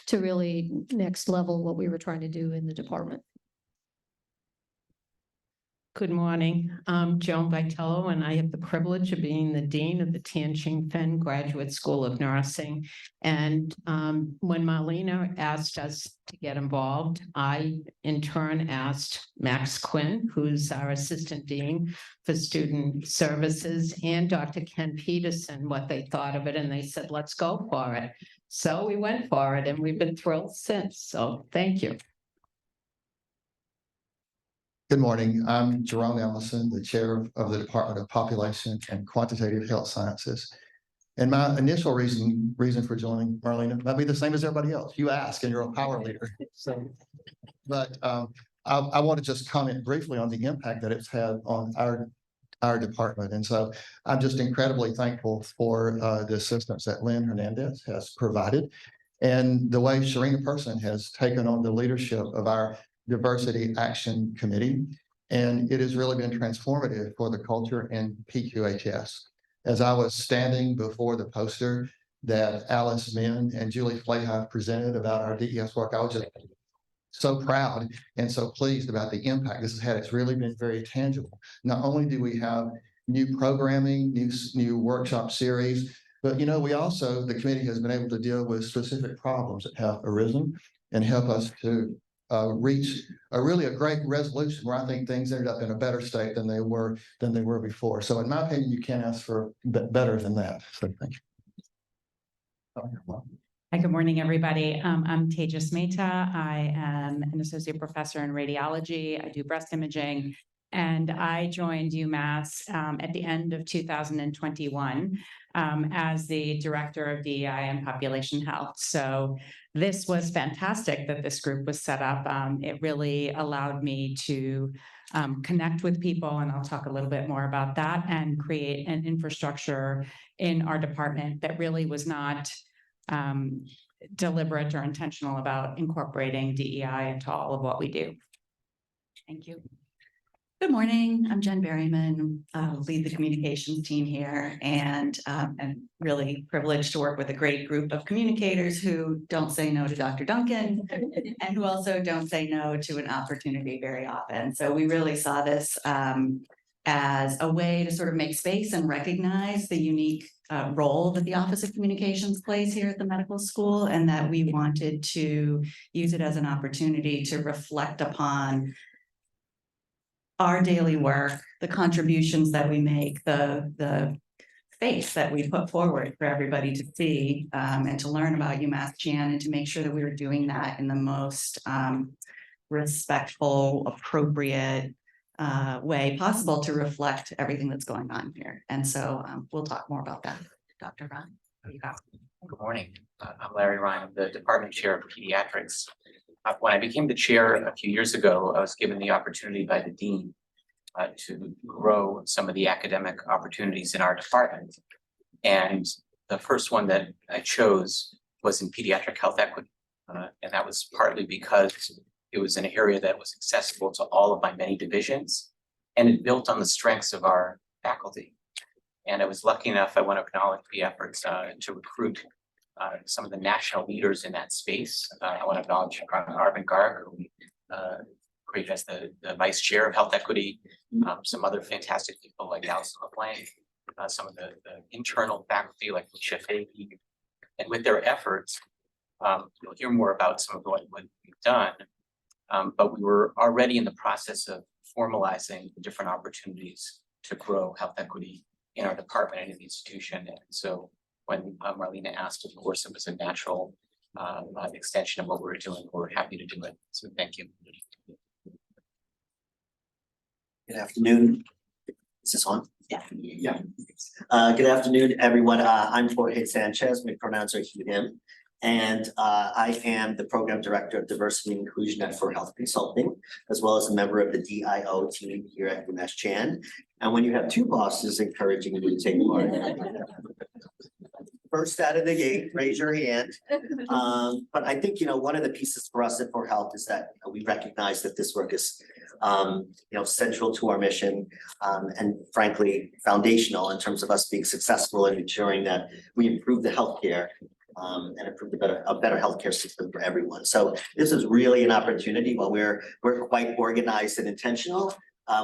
to really next level what we were trying to do in the department. Good morning. I'm Joan Vitello, and I have the privilege of being the Dean of the Tian Ching Fen Graduate School of Nursing. And when Marlena asked us to get involved, I in turn asked Max Quinn, who's our Assistant Dean for Student Services, and Dr. Ken Peterson what they thought of it, and they said, let's go for it. So we went for it, and we've been thrilled since. So thank you. Good morning. I'm Jerome Ellison, the chair of the Department of Population and Quantitative Health Sciences. And my initial reason for joining, Marlena, might be the same as everybody else. You ask and you're a power leader. But I want to just comment briefly on the impact that it's had on our department. And so I'm just incredibly thankful for the assistance that Lynn Hernandez has provided and the way Sharina Person has taken on the leadership of our Diversity Action Committee, and it has really been transformative for the culture in PQHS. As I was standing before the poster that Alice Min and Julie Flahive presented about our DES work, I was just so proud and so pleased about the impact this has had. It's really been very tangible. Not only do we have new programming, new workshop series, but we also, the committee has been able to deal with specific problems that have arisen and help us to reach a great resolution where I think things ended up in a better state than they were before. So in my opinion, you can't ask for better than that. So thank you. Hi, good morning, everybody. I'm Tejas Mehta. I am an associate professor in radiology. I do breast imaging, and I joined UMass at the end of 2021 as the director of DEI and population health. So this was fantastic that this group was set up. It really allowed me to connect with people, and I'll talk a little bit more about that, and create an infrastructure in our department that really was not deliberate or intentional about incorporating DEI into all of what we do. Thank you. Good morning. I'm Jen Berryman, lead the communications team here, and I'm really privileged to work with a great group of communicators who don't say no to Dr. Duncan and who also don't say no to an opportunity very often. So we really saw this as a way to sort of make space and recognize the unique role that the Office of Communications plays here at the medical school, and that we wanted to use it as an opportunity to reflect upon our daily work, the contributions that we make, the face that we put forward for everybody to see, and to learn about UMass Chan, and to make sure that we were doing that in the most respectful, appropriate way possible to reflect everything that's going on here. And so we'll talk more about that. Dr. Ryan, there you go. Good morning. I'm Larry Ryan, I'm the department chair of pediatrics. When I became the chair a few years ago, I was given the opportunity by the dean to grow some of the academic opportunities in our department. And the first one that I chose was in pediatric health equity. And that was partly because it was an area that was accessible to all of my many divisions, and it built on the strengths of our faculty. And I was lucky enough, I want to acknowledge the efforts to recruit some of the national leaders in that space. I want to acknowledge Arvind Garg, who we created as the vice chair of health equity, some other fantastic people like Alison LeBlanc, some of the internal faculty like Misha Fahey. And with their efforts, you'll hear more about some of what we've done, but we were already in the process of formalizing the different opportunities to grow health equity in our department and in the institution. And so when Marlena asked, of course, it was a natural extension of what we were doing. We're happy to do it. So thank you. Good afternoon. Is this on? Yeah. Good afternoon, everyone. I'm Jorge Sanchez. My pronouns are he, him. And I am the program director of diversity and inclusion at For Health Consulting, as well as a member of the DIO team here at UMass Chan. And when you have two bosses encouraging you to take part, first out of the gate, raise your hand. But I think, one of the pieces for us at For Health is that we recognize that this work is, central to our mission, and frankly, foundational in terms of us being successful in ensuring that we improve the healthcare and improve a better healthcare system for everyone. So this is really an opportunity. While we're quite organized and intentional,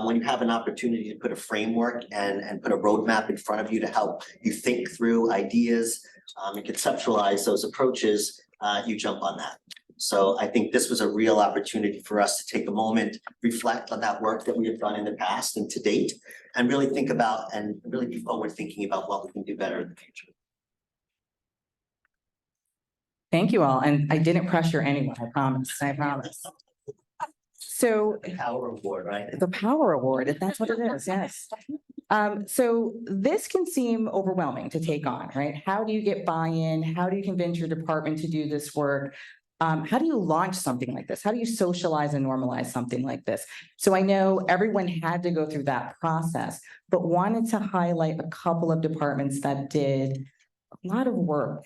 when you have an opportunity to put a framework and put a roadmap in front of you to help you think through ideas and conceptualize those approaches, you jump on that. So I think this was a real opportunity for us to take a moment, reflect on that work that we have done in the past and to date, and really think about and really be forward thinking about what we can do better in the future. Thank you all. And I didn't pressure anyone, I promise. So The Power Award, right? the Power Award, if that's what it is, yes. So this can seem overwhelming to take on, right? How do you get buy-in? How do you convince your department to do this work? How do you launch something like this? How do you socialize and normalize something like this? So I know everyone had to go through that process, but wanted to highlight a couple of departments that did a lot of work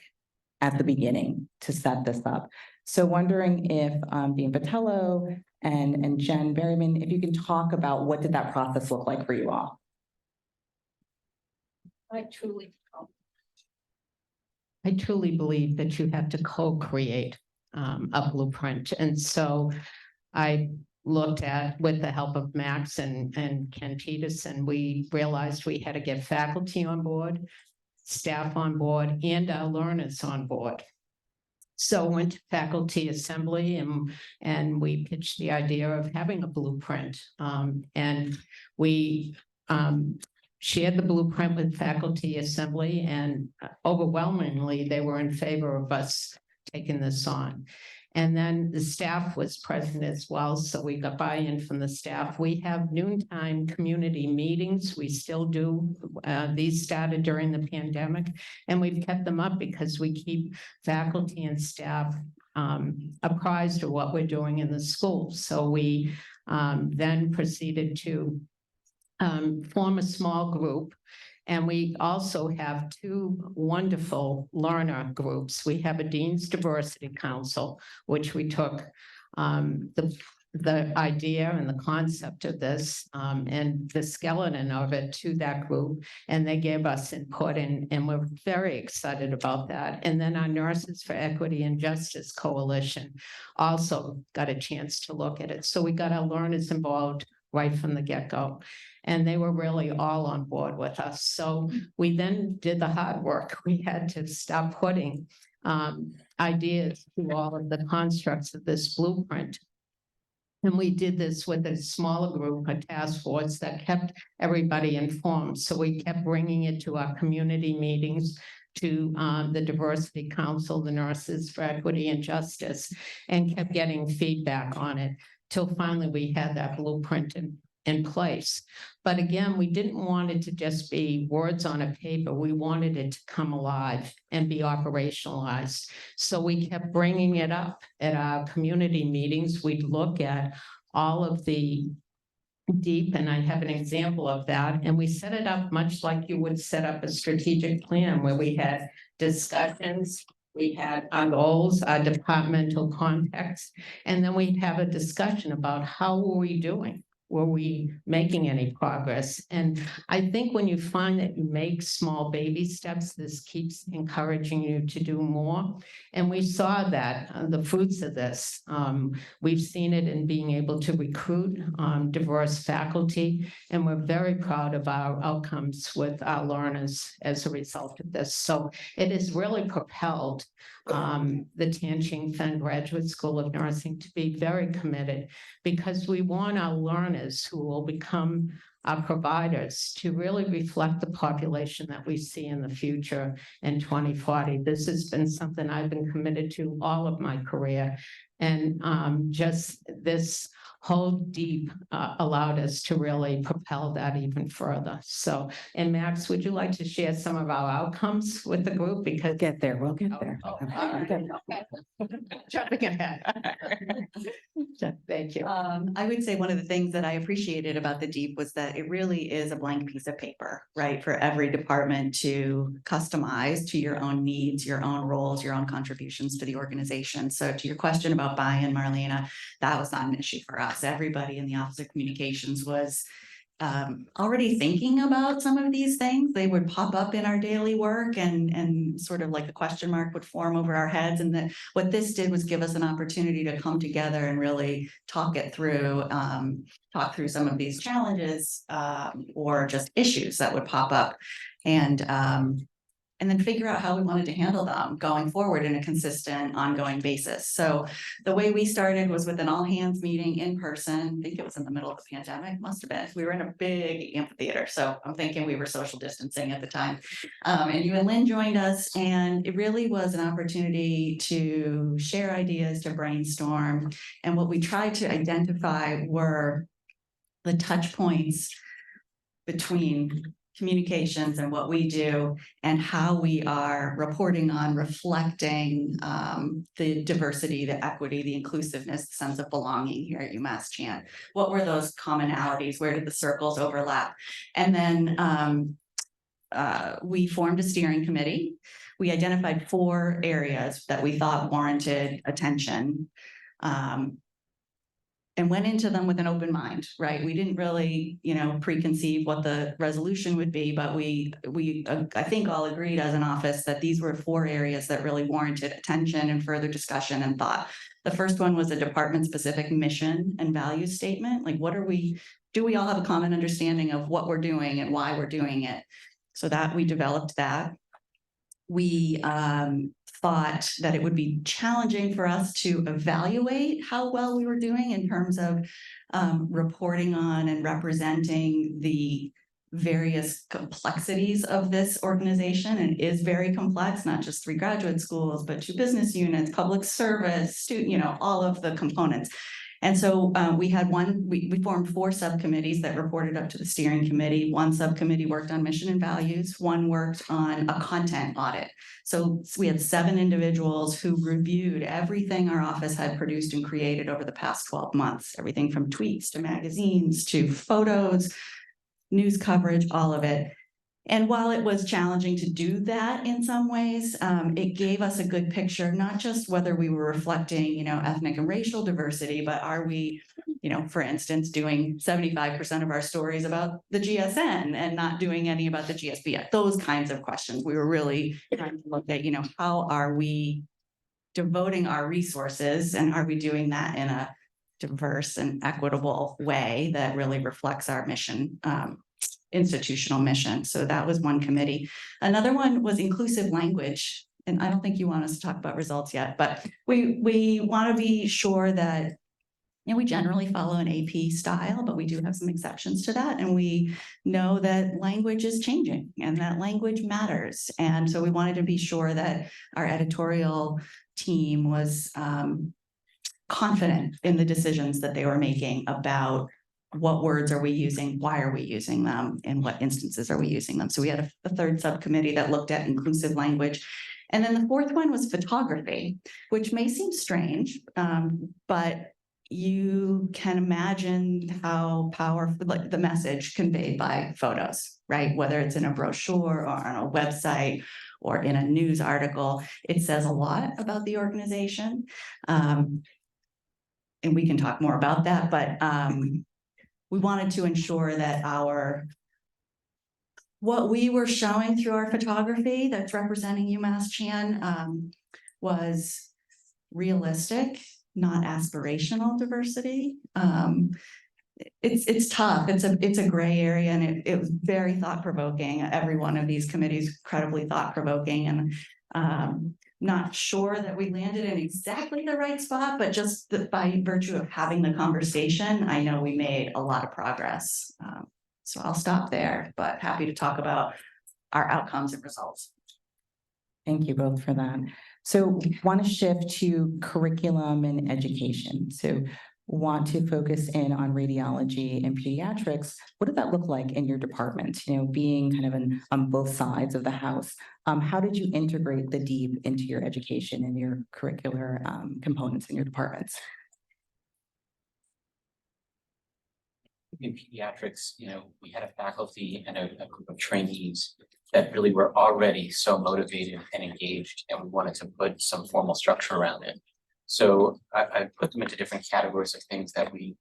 at the beginning to set this up. So wondering if Dean Vitello and Jen Berryman, if you can talk about what did that process look like for you all? I truly believe that you have to co-create a blueprint. And so I looked at, with the help of Max and Ken Peterson, we realized we had to get faculty on board, staff on board, and our learners on board. So went to faculty assembly and we pitched the idea of having a blueprint. And we shared the blueprint with faculty assembly, and overwhelmingly they were in favor of us taking this on. And then the staff was present as well, so we got buy-in from the staff. We have noontime community meetings. We still do. These started during the pandemic, and we've kept them up because we keep faculty and staff apprised of what we're doing in the school. So we then proceeded to form a small group. And we also have two wonderful learner groups. We have a Dean's Diversity Council, which we took the the idea and the concept of this and the skeleton of it to that group. And they gave us input and we're very excited about that. And then our Nurses for Equity and Justice Coalition also got a chance to look at it. So we got our learners involved right from the get-go. And they were really all on board with us. So we then did the hard work. We had to start putting ideas to all of the constructs of this blueprint. And we did this with a smaller group, a task force that kept everybody informed. So we kept bringing it to our community meetings, to the Diversity Council, the Nurses for Equity and Justice, and kept getting feedback on it till finally we had that blueprint in place. But again, we didn't want it to just be words on a paper. We wanted it to come alive and be operationalized. So we kept bringing it up at our community meetings. We'd look at all of the DEAP, and I have an example of that. And we set it up much like you would set up a strategic plan where we had discussions. We had our goals, our departmental context, and then we'd have a discussion about how were we doing? Were we making any progress? And I think when you find that you make small baby steps, this keeps encouraging you to do more. And we saw that, the fruits of this. We've seen it in being able to recruit diverse faculty, and we're very proud of our outcomes with our learners as a result of this. So it has really propelled the Tianjin Fen Graduate School of Nursing to be very committed, because we want our learners who will become our providers to really reflect the population that we see in the future in 2040. This has been something I've been committed to all of my career. And just this whole DEAP allowed us to really propel that even further. So, and Max, would you like to share some of our outcomes with the group? Because Get there, we'll get there. okay. Jumping ahead. Thank you. I would say one of the things that I appreciated about the DEAP was that it really is a blank piece of paper, right? For every department to customize to your own needs, your own roles, your own contributions to the organization. So to your question about buy-in, Marlena, that was not an issue for us. Everybody in the Office of Communications was already thinking about some of these things. They would pop up in our daily work and sort of like a question mark would form over our heads. And that what this did was give us an opportunity to come together and really talk through some of these challenges or just issues that would pop up. And then figure out how we wanted to handle them going forward in a consistent, ongoing basis. So the way we started was with an all-hands meeting in person. I think it was in the middle of the pandemic, must have been. We were in a big amphitheater, so I'm thinking we were social distancing at the time. And you and Lynn joined us, and it really was an opportunity to share ideas, to brainstorm. And what we tried to identify were the touch points between communications and what we do and how we are reporting on, reflecting the diversity, the equity, the inclusiveness, the sense of belonging here at UMass Chan. What were those commonalities? Where did the circles overlap? And then we formed a steering committee. We identified 4 areas that we thought warranted attention. And went into them with an open mind, right? We didn't really, preconceive what the resolution would be, but we I think all agreed as an office that these were 4 areas that really warranted attention and further discussion and thought. The first one was a department-specific mission and value statement. Like, do we all have a common understanding of what we're doing and why we're doing it? So that we developed that. We thought that it would be challenging for us to evaluate how well we were doing in terms of reporting on and representing the various complexities of this organization. And it is very complex, not just 3 graduate schools, but 2 business units, public service, all of the components. And so we formed 4 subcommittees that reported up to the steering committee. 1 subcommittee worked on mission and values. 1 worked on a content audit. So we had 7 individuals who reviewed everything our office had produced and created over the past 12 months, everything from tweets to magazines to photos, news coverage, all of it. And while it was challenging to do that in some ways, it gave us a good picture, not just whether we were reflecting, ethnic and racial diversity, but are we, for instance, doing 75% of our stories about the GSN and not doing any about the GSBF, those kinds of questions. We were really trying to look at, how are we devoting our resources and are we doing that in a diverse and equitable way that really reflects our mission, institutional mission. So that was one committee. Another one was inclusive language. And I don't think you want us to talk about results yet, but we want to be sure that we generally follow an AP style, but we do have some exceptions to that. And we know that language is changing and that language matters. And so we wanted to be sure that our editorial team was confident in the decisions that they were making about what words are we using, why are we using them, in what instances are we using them. So we had a third subcommittee that looked at inclusive language. And then the fourth one was photography, which may seem strange, but you can imagine how powerful, like the message conveyed by photos, right? Whether it's in a brochure or on a website or in a news article, it says a lot about the organization. And we can talk more about that, but we wanted to ensure that what we were showing through our photography that's representing UMass Chan was realistic, not aspirational diversity. It's tough. It's a gray area, and it was very thought provoking. Every one of these committees incredibly thought provoking, and not sure that we landed in exactly the right spot, but just by virtue of having the conversation, I know we made a lot of progress. So I'll stop there, but happy to talk about our outcomes and results. Thank you both for that. So want to shift to curriculum and education. So want to focus in on radiology and pediatrics. What did that look like in your department? Being kind of on both sides of the house, how did you integrate the DEAP into your education and your curricular components in your departments? In pediatrics, we had a faculty and a group of trainees that really were already so motivated and engaged, and we wanted to put some formal structure around it. So I put them into different categories of things that we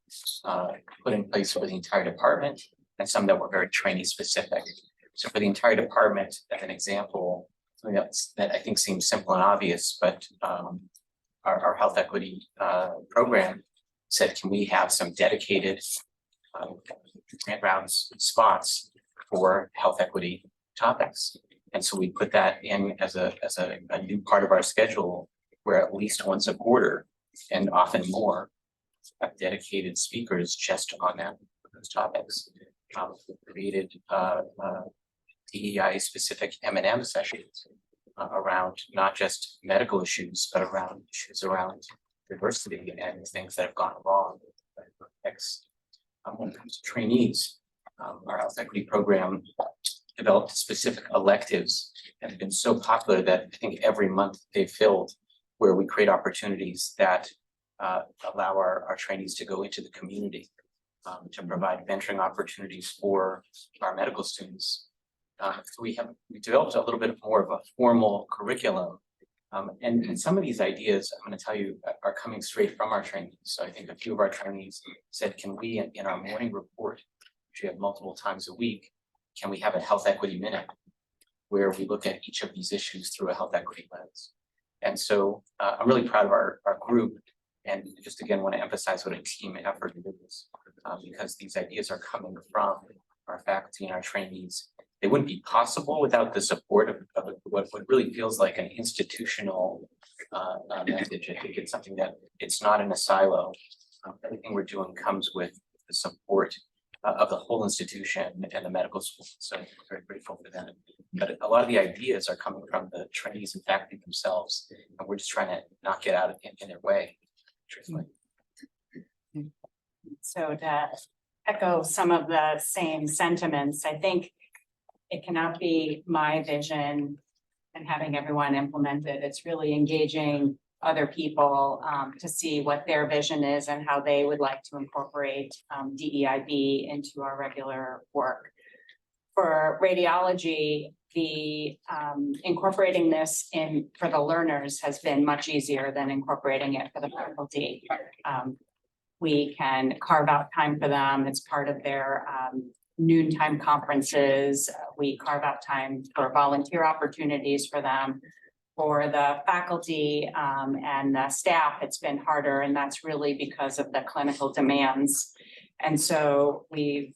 put in place for the entire department, and some that were very trainee specific. So for the entire department, as an example, something that I think seems simple and obvious, but our health equity program said, can we have some dedicated grant rounds spots for health equity topics? And so we put that in as a new part of our schedule, where at least once a quarter, and often more, have dedicated speakers just on those topics. We created DEI specific M&M sessions around not just medical issues, but around issues around diversity and things that have gone wrong. When it comes to trainees, our health equity program developed specific electives that have been so popular that I think every month they've filled, where we create opportunities that allow our trainees to go into the community, to provide mentoring opportunities for our medical students. So we developed a little bit more of a formal curriculum. And some of these ideas, I'm going to tell you, are coming straight from our trainees. So I think a few of our trainees said, can we, in our morning report, which we have multiple times a week, can we have a health equity minute where we look at each of these issues through a health equity lens? And so I'm really proud of our group, and just again want to emphasize what a team effort it is, because these ideas are coming from our faculty and our trainees. They wouldn't be possible without the support of what really feels like an institutional message. I think it's something that it's not in a silo. Everything we're doing comes with the support of the whole institution and the medical school. So I'm very grateful for that. But a lot of the ideas are coming from the trainees and faculty themselves, and we're just trying to not get out in their way, truthfully. So to echo some of the same sentiments, I think it cannot be my vision and having everyone implement it. It's really engaging other people to see what their vision is and how they would like to incorporate DEIB into our regular work. for radiology, the incorporating this in for the learners has been much easier than incorporating it for the faculty. We can carve out time for them. It's part of their noontime conferences. We carve out time for volunteer opportunities for them. For the faculty and the staff, it's been harder, and that's really because of the clinical demands. And so we've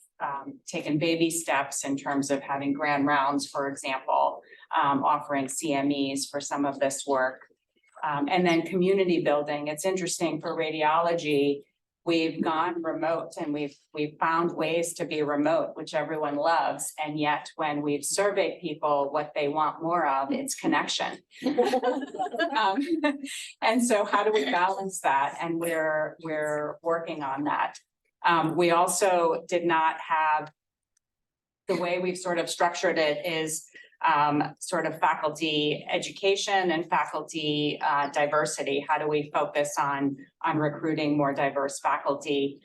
taken baby steps in terms of having grand rounds, for example, offering CMEs for some of this work. And then community building. It's interesting for radiology. We've gone remote and we've found ways to be remote, which everyone loves. And yet when we've surveyed people what they want more of, it's connection. And so how do we balance that? And we're working on that. We also did not have, the way we've sort of structured it is sort of faculty education and faculty diversity. How do we focus on recruiting more diverse faculty?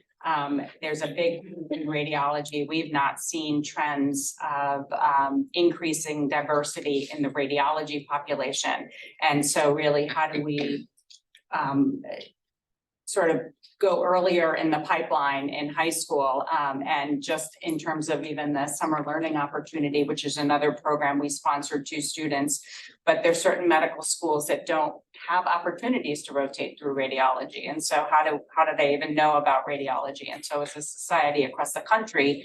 There's a big in radiology. We've not seen trends of increasing diversity in the radiology population. And so really, how do we sort of go earlier in the pipeline in high school, and just in terms of even the summer learning opportunity, which is another program we sponsored 2 students, but there's certain medical schools that don't have opportunities to rotate through radiology. And so how do they even know about radiology? And so as a society across the country,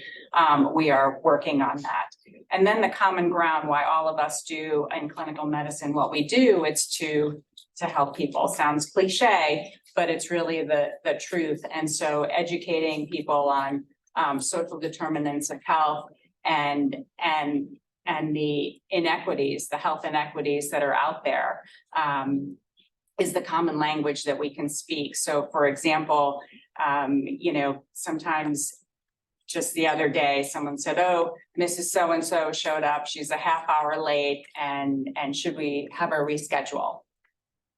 we are working on that. And then the common ground, why all of us do in clinical medicine what we do, it's to help people. Sounds cliche, but it's really the truth. And so educating people on social determinants of health and the inequities, the health inequities that are out there, is the common language that we can speak. So for example, you know, sometimes just the other day, someone said, oh, Mrs. So-and-so showed up, she's a half hour late, and should we have her reschedule?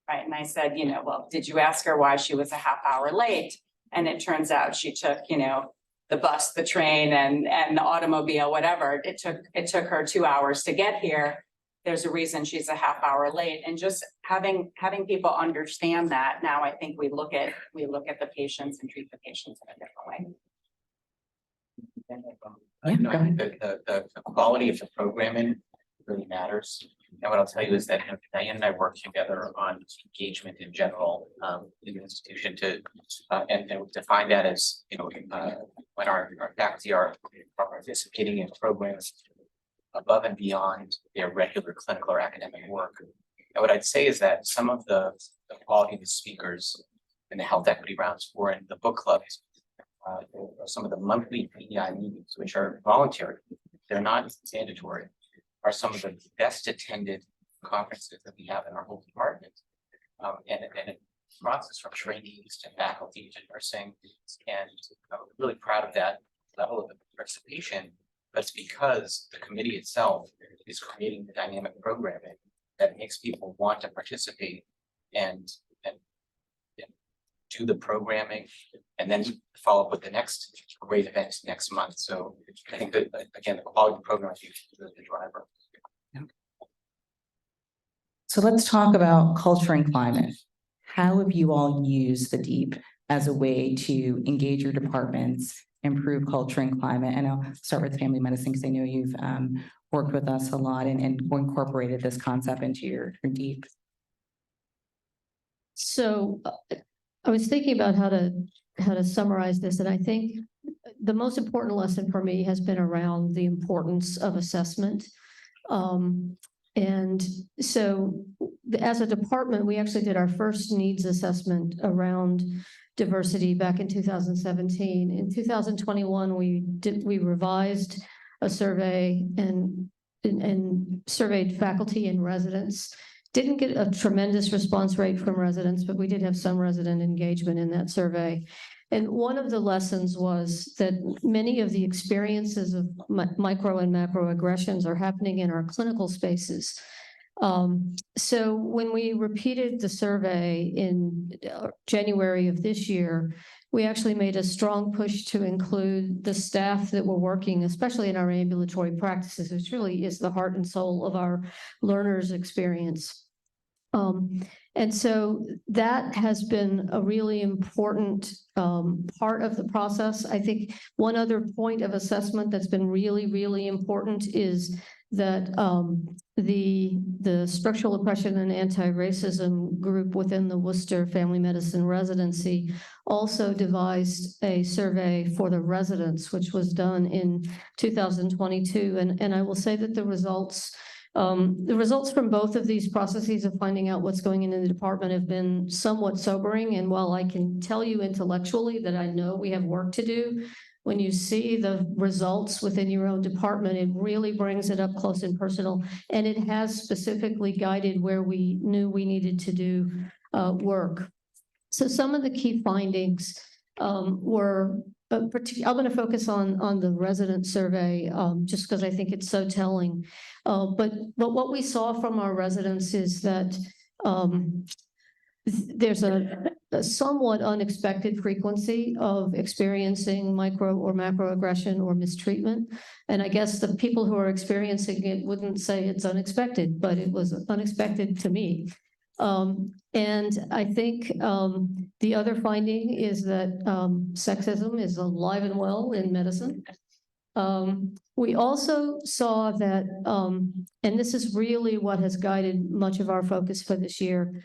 Right. And I said, you know, well, did you ask her why she was a half hour late? And it turns out she took, you know, the bus, the train, and the automobile, whatever. It took her 2 hours to get here. There's a reason she's a half hour late. And just having people understand that, now I think we look at the patients and treat the patients in a different way. You know, I think the quality of the programming really matters. And what I'll tell you is that Diane and I work together on engagement in general in the institution and define that as, you know, when our faculty are participating in programs above and beyond their regular clinical or academic work. And what I'd say is that some of the quality of the speakers in the health equity rounds or in the book clubs, or some of the monthly PEI meetings, which are voluntary, they're not mandatory, are some of the best attended conferences that we have in our whole department. And it process from trainees to faculty to nursing. And I'm really proud of that level of participation. But it's because the committee itself is creating the dynamic programming that makes people want to participate and do the programming and then follow up with the next great event next month. So I think that, again, the quality of the program is the driver. So let's talk about culture and climate. How have you all used the DEAP as a way to engage your departments, improve culture and climate? And I'll start with family medicine because I know you've worked with us a lot and incorporated this concept into your DEAP. So I was thinking about how to summarize this, and I think the most important lesson for me has been around the importance of assessment. And so as a department, we actually did our first needs assessment around diversity back in 2017. In 2021, we revised a survey and surveyed faculty and residents. Didn't get a tremendous response rate from residents, but we did have some resident engagement in that survey. And one of the lessons was that many of the experiences of micro and macro aggressions are happening in our clinical spaces. So when we repeated the survey in January of this year, we actually made a strong push to include the staff that were working, especially in our ambulatory practices, which really is the heart and soul of our learners' experience. And so that has been a really important part of the process. I think one other point of assessment that's been really, really important is that the structural oppression and anti-racism group within the Worcester Family Medicine Residency also devised a survey for the residents, which was done in 2022. And I will say that the results from both of these processes of finding out what's going on in the department have been somewhat sobering. And while I can tell you intellectually that I know we have work to do, when you see the results within your own department, it really brings it up close and personal. And it has specifically guided where we knew we needed to do work. So some of the key findings were, I'm going to focus on the resident survey just because I think it's so telling. But what we saw from our residents is that there's a somewhat unexpected frequency of experiencing micro or macroaggression or mistreatment. And I guess the people who are experiencing it wouldn't say it's unexpected, but it was unexpected to me. And I think the other finding is that sexism is alive and well in medicine. We also saw that, and this is really what has guided much of our focus for this year,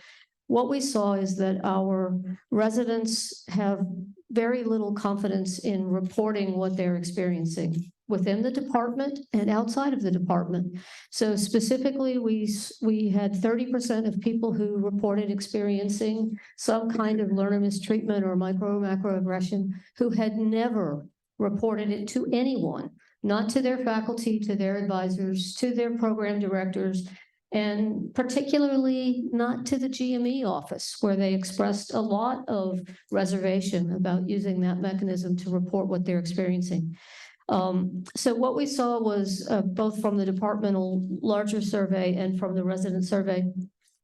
what we saw is that our residents have very little confidence in reporting what they're experiencing within the department and outside of the department. So specifically, we had 30% of people who reported experiencing some kind of learner mistreatment or macroaggression who had never reported it to anyone, not to their faculty, to their advisors, to their program directors, and particularly not to the GME office, where they expressed a lot of reservation about using that mechanism to report what they're experiencing. So what we saw was both from the departmental larger survey and from the resident survey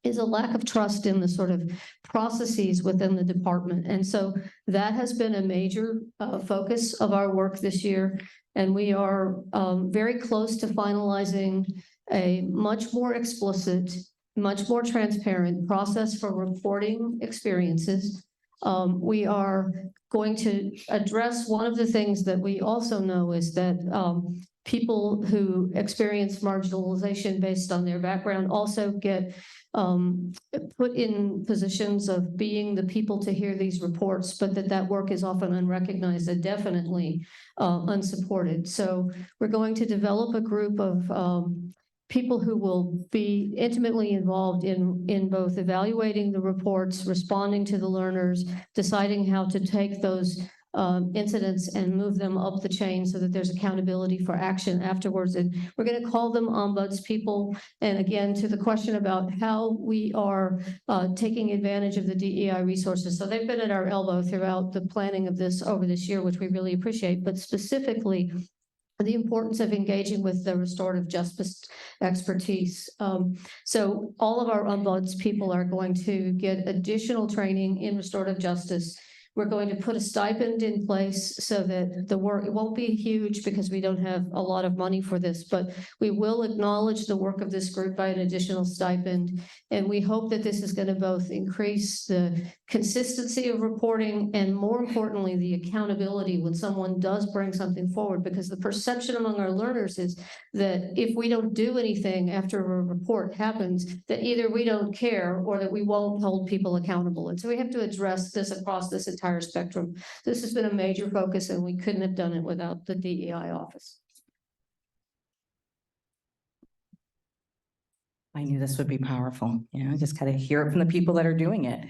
is a lack of trust in the sort of processes within the department. And so that has been a major focus of our work this year. And we are very close to finalizing a much more explicit, much more transparent process for reporting experiences. We are going to address one of the things that we also know is that people who experience marginalization based on their background also get put in positions of being the people to hear these reports, but that work is often unrecognized and definitely unsupported. So we're going to develop a group of people who will be intimately involved in both evaluating the reports, responding to the learners, deciding how to take those incidents and move them up the chain so that there's accountability for action afterwards. And we're going to call them ombuds people. And again, to the question about how we are taking advantage of the DEI resources. So they've been at our elbow throughout the planning of this over this year, which we really appreciate, but specifically the importance of engaging with the restorative justice expertise. So all of our ombuds people are going to get additional training in restorative justice. We're going to put a stipend in place so that the work, it won't be huge because we don't have a lot of money for this, but we will acknowledge the work of this group by an additional stipend. And we hope that this is going to both increase the consistency of reporting and, more importantly, the accountability when someone does bring something forward, because the perception among our learners is that if we don't do anything after a report happens, that either we don't care or that we won't hold people accountable. And so we have to address this across this entire spectrum. This has been a major focus, and we couldn't have done it without the DEI office. I knew this would be powerful. Just kind of hear it from the people that are doing it.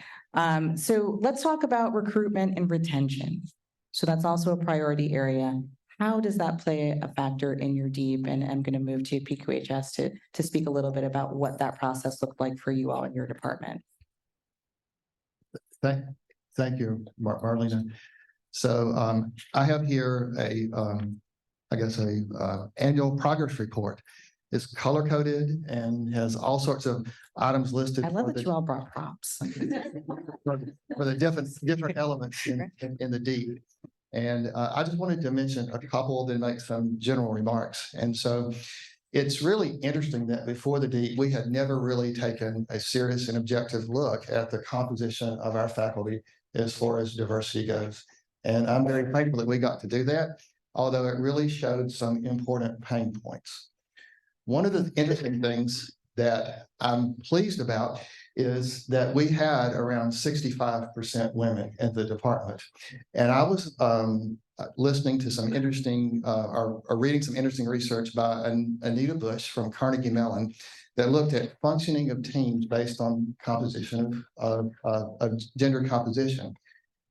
So let's talk about recruitment and retention. So that's also a priority area. How does that play a factor in your DEAP? And I'm going to move to PQHS to speak a little bit about what that process looked like for you all in your department. Thank you, Marlena. So I have here a annual progress report. is color coded and has all sorts of items listed. I love for that you all brought props. for the different elements in the deed. And I just wanted to mention a couple, then make some general remarks. And so it's really interesting that before the deed, we had never really taken a serious and objective look at the composition of our faculty as far as diversity goes. And I'm very thankful that we got to do that, although it really showed some important pain points. One of the interesting things that I'm pleased about is that we had around 65% women in the department. And I was listening to some interesting, or reading some interesting research by Anita Bush from Carnegie Mellon that looked at functioning of teams based on composition of gender composition.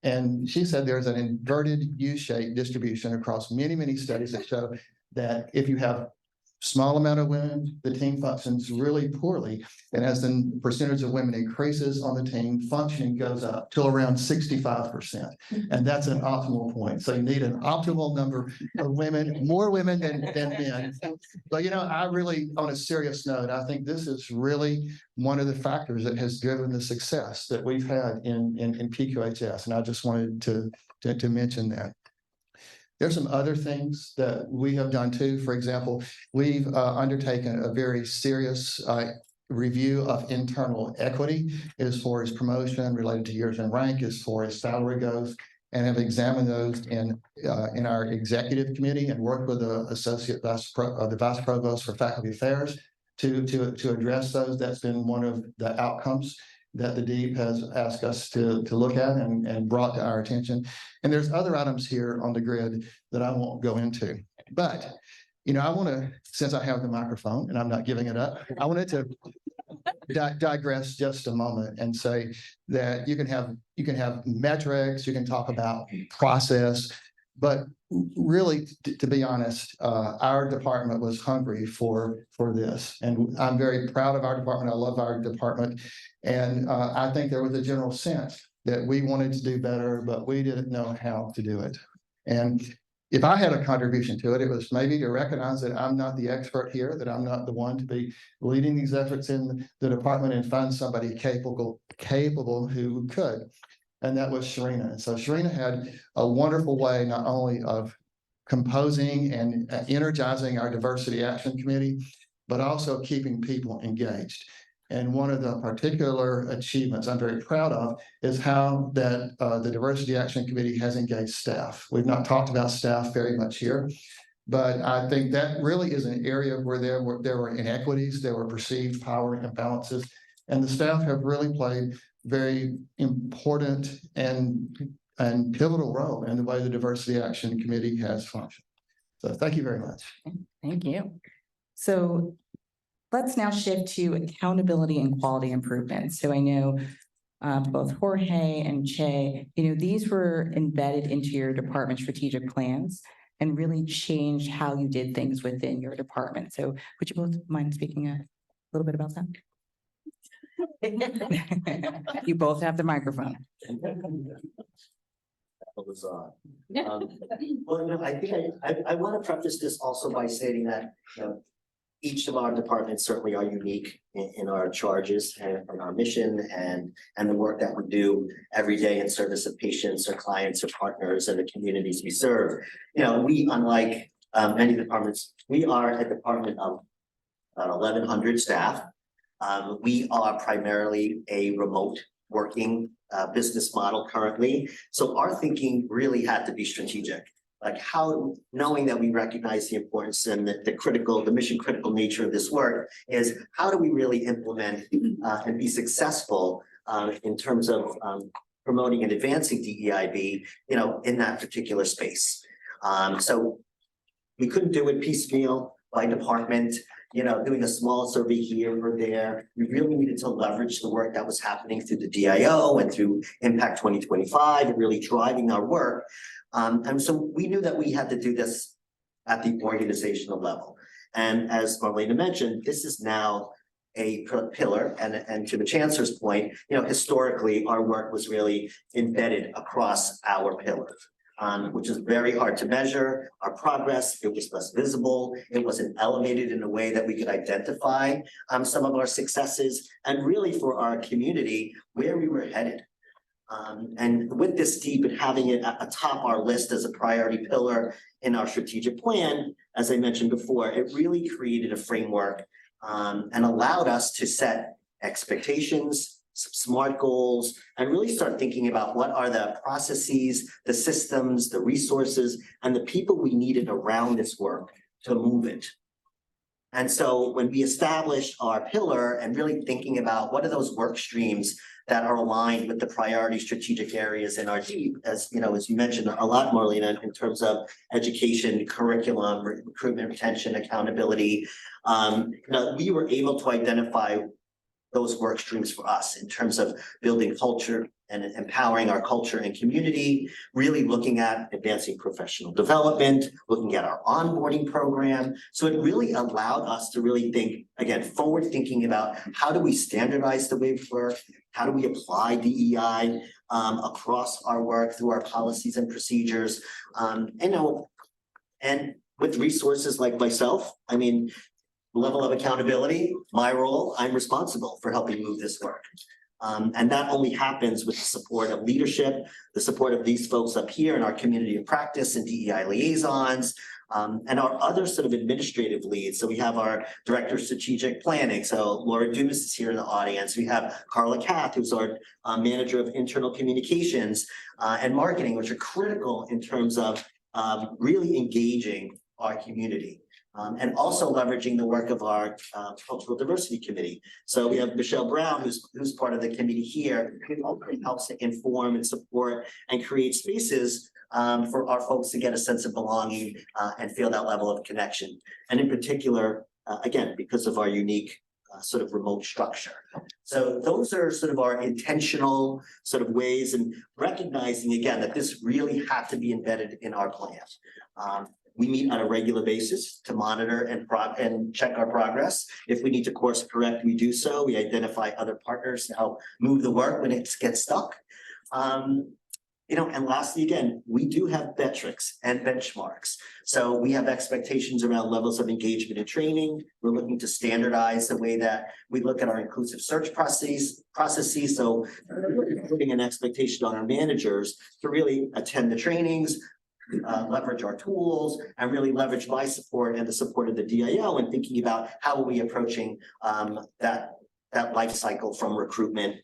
And she said there's an inverted U-shaped distribution across many, many studies that show that if you have small amount of women, the team functions really poorly. And as the percentage of women increases on the team, functioning goes up to around 65%. And that's an optimal point. So you need an optimal number of women, more women than men. But, you know, I really, on a serious note, I think this is really one of the factors that has driven the success that we've had in PQHS. And I just wanted to mention that. There's some other things that we have done too. For example, we've undertaken a very serious review of internal equity as far as promotion related to years in rank, as far as salary goes, and have examined those in our executive committee and worked with the the vice provost for faculty affairs to address those. That's been one of the outcomes that the DEAP has asked us to look at and brought to our attention. And there's other items here on the grid that I won't go into. But, you know, I want to, since I have the microphone and I'm not giving it up, I wanted to digress just a moment and say that you can have metrics, you can talk about process, but really, to be honest, our department was hungry for this. And I'm very proud of our department. I love our department. And I think there was a general sense that we wanted to do better, but we didn't know how to do it. And if I had a contribution to it, it was maybe to recognize that I'm not the expert here, that I'm not the one to be leading these efforts in the department, and find somebody capable who could. And that was Sharina. And so Sharina had a wonderful way not only of composing and energizing our diversity action committee, but also keeping people engaged. And one of the particular achievements I'm very proud of is how that the Diversity Action Committee has engaged staff. We've not talked about staff very much here, but I think that really is an area where there were inequities, there were perceived power imbalances, and the staff have really played very important and pivotal role in the way the Diversity Action Committee has functioned. So thank you very much. Thank you. So let's now shift to accountability and quality improvement. So I know both Jorge and Che, you know, these were embedded into your department strategic plans and really changed how you did things within your department. So would you both mind speaking a little bit about that? You both have the microphone. Well, you know, I think I want to preface this also by stating that, you know, each of our departments certainly are unique in our charges and our mission and the work that we do every day in service of patients or clients or partners and the communities we serve. You know, we, unlike many departments, we are a department of about 1,100 staff. We are primarily a remote working business model currently. So our thinking really had to be strategic. Like how, knowing that we recognize the importance and the mission critical nature of this work, is how do we really implement and be successful in terms of promoting and advancing DEIB, you know, in that particular space. So we couldn't do it piecemeal by department, you know, doing a small survey here or there. We really needed to leverage the work that was happening through the DIO and through Impact 2025 and really driving our work. And so we knew that we had to do this at the organizational level. And as Marlena mentioned, this is now a pillar, and to the chancellor's point, you know, historically our work was really embedded across our pillars. which is very hard to measure our progress. It was less visible. It wasn't elevated in a way that we could identify some of our successes and really for our community where we were headed. And with this DEAP and having it atop our list as a priority pillar in our strategic plan, as I mentioned before, it really created a framework and allowed us to set expectations, some SMART goals, and really start thinking about what are the processes, the systems, the resources, and the people we needed around this work to move it. And so when we established our pillar and really thinking about what are those work streams that are aligned with the priority strategic areas in our DEAP, as you know, as you mentioned a lot, Marlena, in terms of education, curriculum, recruitment, retention, accountability, we were able to identify those work streams for us in terms of building culture and empowering our culture and community, really looking at advancing professional development, looking at our onboarding program. So it really allowed us to really think, again, forward thinking about how do we standardize the way we work, how do we apply DEI across our work through our policies and procedures, and with resources like myself, I mean, level of accountability, my role, I'm responsible for helping move this work. And that only happens with the support of leadership, the support of these folks up here in our community of practice and DEI liaisons, and our other sort of administrative leads. So we have our Director of Strategic Planning. So Laura Dumas is here in the audience. We have Carla Kath, who's our Manager of Internal Communications and Marketing, which are critical in terms of really engaging our community. And also leveraging the work of our Cultural Diversity Committee. So we have Michelle Brown, who's part of the committee here, who helps to inform and support and create spaces for our folks to get a sense of belonging and feel that level of connection. And in particular, again, because of our unique sort of remote structure. So those are sort of our intentional sort of ways, and recognizing again that this really had to be embedded in our plan. We meet on a regular basis to monitor and check our progress. If we need to course correct, we do so. We identify other partners to help move the work when it gets stuck. And lastly, again, we do have metrics and benchmarks. So we have expectations around levels of engagement and training. We're looking to standardize the way that we look at our inclusive search processes. So putting an expectation on our managers to really attend the trainings, leverage our tools, and really leverage my support and the support of the DIO and thinking about how are we approaching that life cycle from recruitment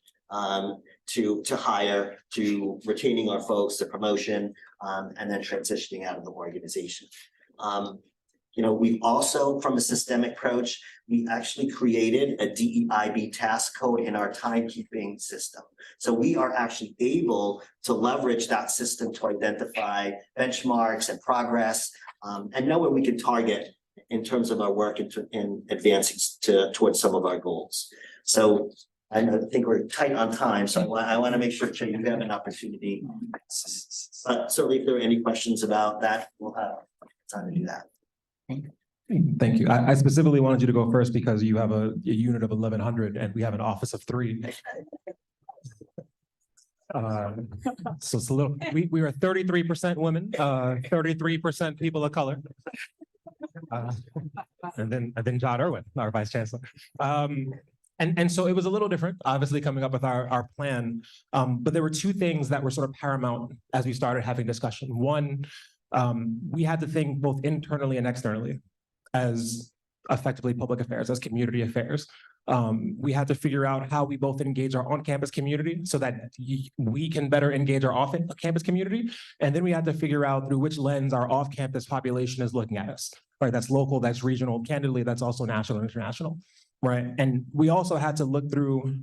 to hire, to retaining our folks, to promotion, and then transitioning out of the organization. We've also, from a systemic approach, we actually created a DEIB task code in our timekeeping system. So we are actually able to leverage that system to identify benchmarks and progress, and know where we can target in terms of our work in advancing towards some of our goals. So I think we're tight on time, so I want to make sure you have an opportunity. But certainly, if there are any questions about that, we'll have time to do that. Thank you. I specifically wanted you to go first because you have a unit of 1,100 and we have an office of 3. So it's a little, we are 33% women, 33% people of color. And then John Irwin, our Vice Chancellor. And so it was a little different, obviously, coming up with our plan. But there were 2 things that were sort of paramount as we started having discussion. One, we had to think both internally and externally as effectively public affairs, as community affairs. We had to figure out how we both engage our on-campus community so that we can better engage our off-campus community. And then we had to figure out through which lens our off-campus population is looking at us, right? That's local, that's regional, candidly, that's also national and international, right? And we also had to look through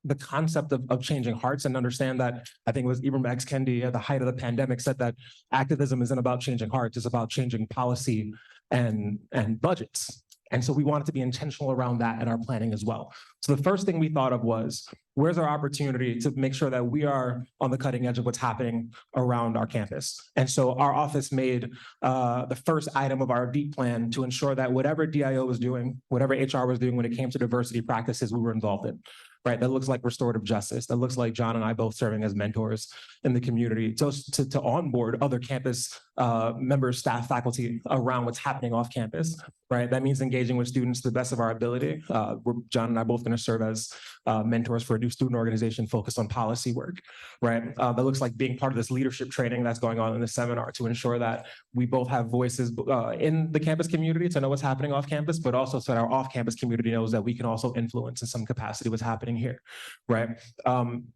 the concept of changing hearts and understand that, I think it was Ibram X. Kendi at the height of the pandemic said that activism isn't about changing hearts, it's about changing policy and budgets. And so we wanted to be intentional around that in our planning as well. So the first thing we thought of was, where's our opportunity to make sure that we are on the cutting edge of what's happening around our campus? And so our office made the first item of our DEAP plan to ensure that whatever DIO was doing, whatever HR was doing when it came to diversity practices we were involved in. right? That looks like restorative justice. That looks like John and I both serving as mentors in the community to onboard other campus members, staff, faculty around what's happening off campus, right? That means engaging with students to the best of our ability. John and I both going to serve as mentors for a new student organization focused on policy work, right? That looks like being part of this leadership training that's going on in the seminar to ensure that we both have voices in the campus community to know what's happening off campus, but also so that our off-campus community knows that we can also influence in some capacity what's happening here, right?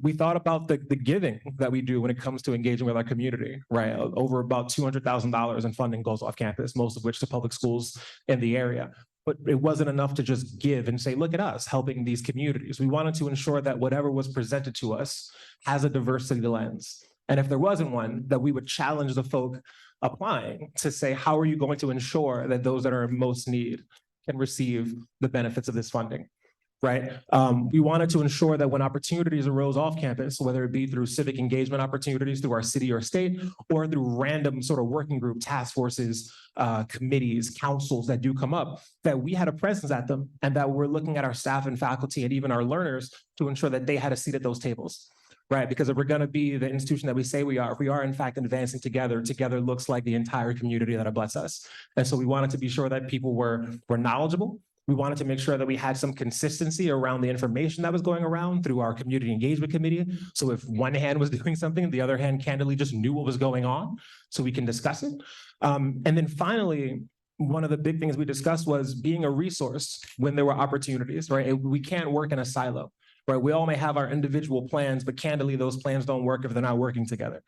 We thought about the giving that we do when it comes to engaging with our community, right? Over about $200,000 in funding goes off campus, most of which to public schools in the area. But it wasn't enough to just give and say, look at us helping these communities. We wanted to ensure that whatever was presented to us has a diversity lens. And if there wasn't one, that we would challenge the folk applying to say, how are you going to ensure that those that are in most need can receive the benefits of this funding, right? We wanted to ensure that when opportunities arose off campus, whether it be through civic engagement opportunities through our city or state, or through random sort of working group task forces, committees, councils that do come up, that we had a presence at them and that we're looking at our staff and faculty and even our learners to ensure that they had a seat at those tables. Right, because if we're going to be the institution that we say we are, if we are in fact advancing together, together looks like the entire community that abuts us. And so we wanted to be sure that people were knowledgeable. We wanted to make sure that we had some consistency around the information that was going around through our community engagement committee. So if one hand was doing something, the other hand candidly just knew what was going on, so we can discuss it. And then finally, one of the big things we discussed was being a resource when there were opportunities, right? We can't work in a silo. Right, we all may have our individual plans, but candidly, those plans don't work if they're not working together,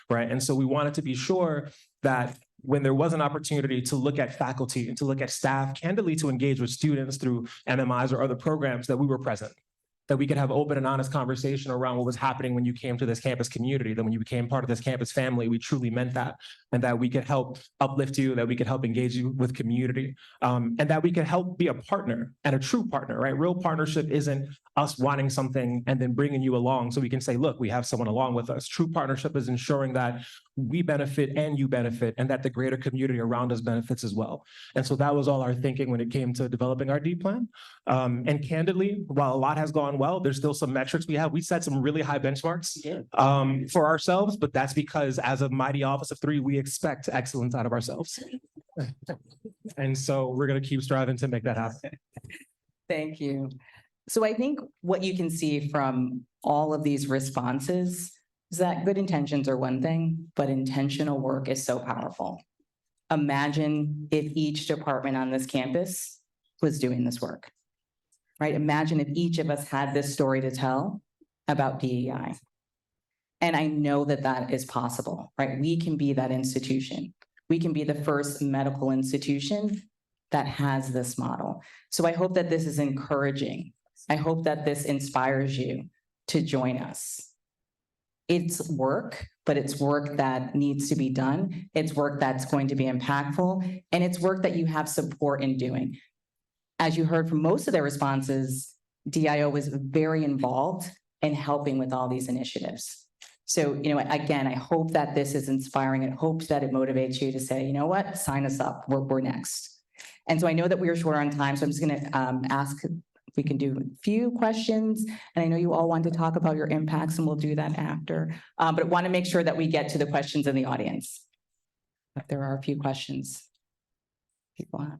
right? And so we wanted to be sure that when there was an opportunity to look at faculty and to look at staff, candidly to engage with students through MMIs or other programs, that we were present, that we could have open and honest conversation around what was happening when you came to this campus community, that when you became part of this campus family, we truly meant that, and that we could help uplift you, that we could help engage you with community, and that we could help be a partner and a true partner, right? Real partnership isn't us wanting something and then bringing you along so we can say, look, we have someone along with us. True partnership is ensuring that we benefit and you benefit, and that the greater community around us benefits as well. And so that was all our thinking when it came to developing our D plan. And candidly, while a lot has gone well, there's still some metrics we have. We set some really high benchmarks for ourselves, but that's because as a mighty office of three, we expect excellence out of ourselves. And so we're going to keep striving to make that happen. Thank you. So I think what you can see from all of these responses is that good intentions are one thing, but intentional work is so powerful. Imagine if each department on this campus was doing this work, right? Imagine if each of us had this story to tell about DEI. And I know that that is possible, right? We can be that institution. We can be the first medical institution that has this model. So I hope that this is encouraging. I hope that this inspires you to join us. It's work, but it's work that needs to be done. It's work that's going to be impactful, and it's work that you have support in doing. As you heard from most of their responses, DIO was very involved in helping with all these initiatives. So, again, I hope that this is inspiring and hope that it motivates you to say, you know what, sign us up, we're next. And so I know that we are short on time, so I'm just gonna ask if we can do a few questions. And I know you all want to talk about your impacts, and we'll do that after. But I want to make sure that we get to the questions in the audience. If there are a few questions people have.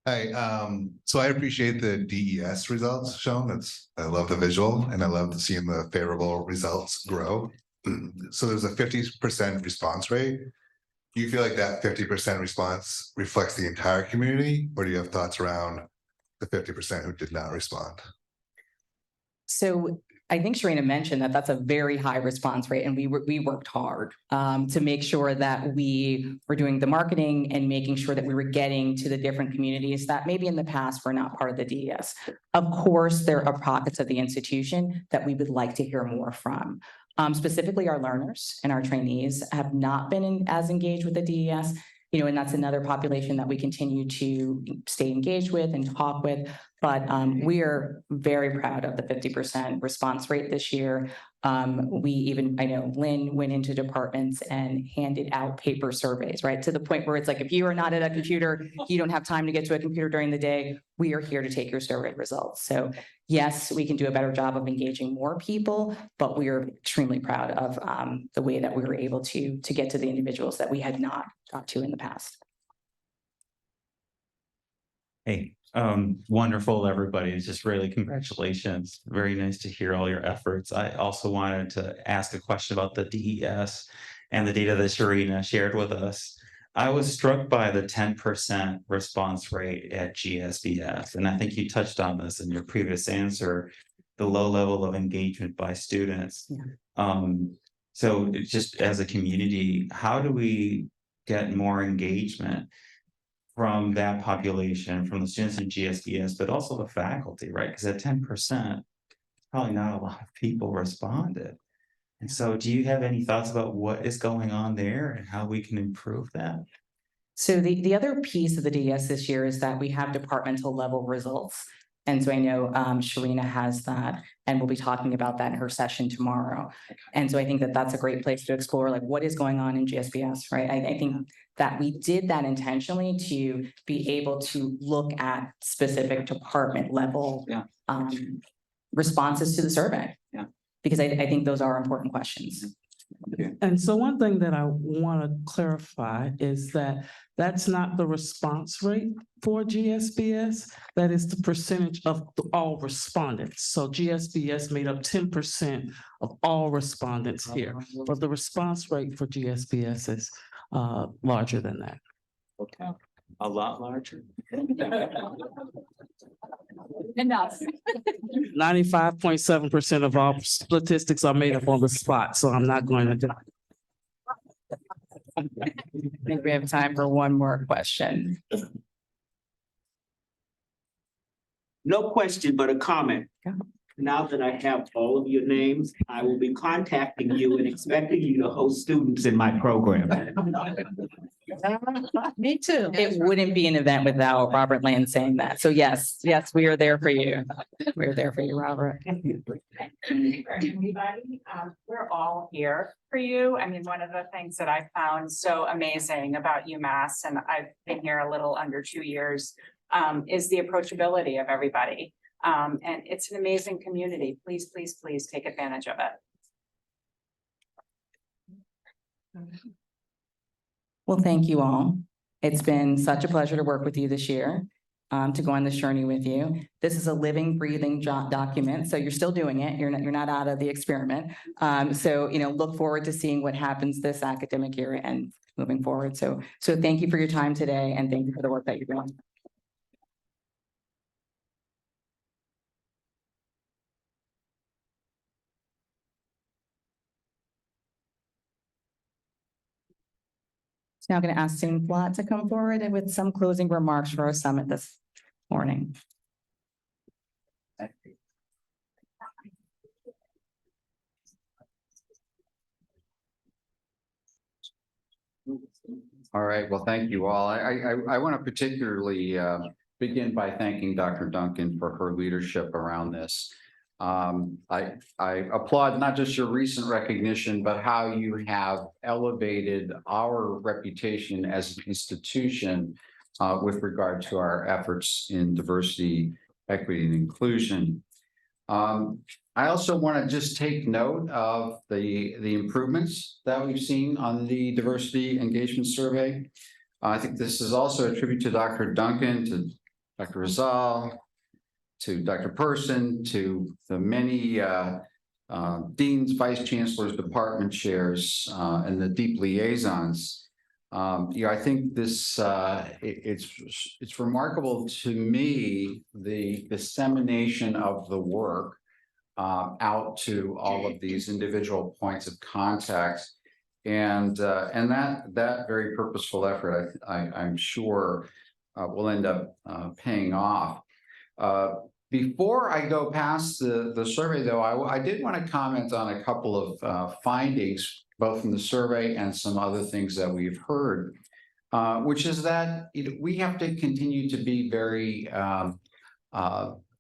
Hi, so I appreciate the DES results shown. I love the visual and I love seeing the favorable results grow. So there's a 50% response rate. Do you feel like that 50% response reflects the entire community, or do you have thoughts around the 50% who did not respond? So I think Sharina mentioned that that's a very high response rate, and we worked hard to make sure that we were doing the marketing and making sure that we were getting to the different communities that maybe in the past were not part of the DES. Of course, there are pockets of the institution that we would like to hear more from. Specifically, our learners and our trainees have not been as engaged with the DES. and that's another population that we continue to stay engaged with and talk with. But we are very proud of the 50% response rate this year. I know Lynn went into departments and handed out paper surveys, right? To the point where it's like, if you are not at a computer, you don't have time to get to a computer during the day, we are here to take your survey results. So yes, we can do a better job of engaging more people, but we are extremely proud of the way that we were able to get to the individuals that we had not got to in the past. Hey, wonderful, everybody. It's just really congratulations. Very nice to hear all your efforts. I also wanted to ask a question about the DES and the data that Sharina shared with us. I was struck by the 10% response rate at GSBS, and I think you touched on this in your previous answer, the low level of engagement by students. So just as a community, how do we get more engagement from that population, from the students in GSBS, but also the faculty, right? Because at 10%, probably not a lot of people responded. And so do you have any thoughts about what is going on there and how we can improve that? So the other piece of the DS this year is that we have departmental level results. And so I know Sharina has that, and we'll be talking about that in her session tomorrow. And so I think that that's a great place to explore, like, what is going on in GSBS, right? I think that we did that intentionally to be able to look at specific department level responses to the survey. Because I think those are important questions. And so one thing that I want to clarify is that that's not the response rate for GSBS. That is the percentage of all respondents. So GSBS made up 10% of all respondents here, but the response rate for GSBS is larger than that. Okay, a lot larger. Enough. 95.7% of all statistics are made up on the spot, so I'm not going to do. I think we have time for one more question. No question, but a comment. Now that I have all of your names, I will be contacting you and expecting you to host students in my program. Me too. It wouldn't be an event without Robert Land saying that. So yes, we are there for you. We're there for you, Robert. Everybody, we're all here for you. I mean, one of the things that I found so amazing about UMass, and I've been here a little under 2 years, is the approachability of everybody. And it's an amazing community. Please, please, please take advantage of it. Well, thank you all. It's been such a pleasure to work with you this year, to go on this journey with you. This is a living, breathing document, so you're still doing it. You're not out of the experiment. So look forward to seeing what happens this academic year and moving forward. So thank you for your time today, and thank you for the work that you're doing. Now I'm going to ask Sing Flat to come forward and with some closing remarks for our summit this morning. All right, well, thank you all. I want to particularly begin by thanking Dr. Duncan for her leadership around this. I applaud not just your recent recognition, but how you have elevated our reputation as an institution with regard to our efforts in diversity, equity, and inclusion. I also want to just take note of the improvements that we've seen on the diversity engagement survey. I think this is also a tribute to Dr. Duncan, to Dr. Rizal, to Dr. Person, to the many deans, vice chancellors, department chairs, and the DEAP liaisons. I think this it's remarkable to me, the dissemination of the work out to all of these individual points of contact, and that very purposeful effort, I'm sure, will end up paying off. Before I go past the survey, though, I did want to comment on a couple of findings, both from the survey and some other things that we've heard. which is that we have to continue to be very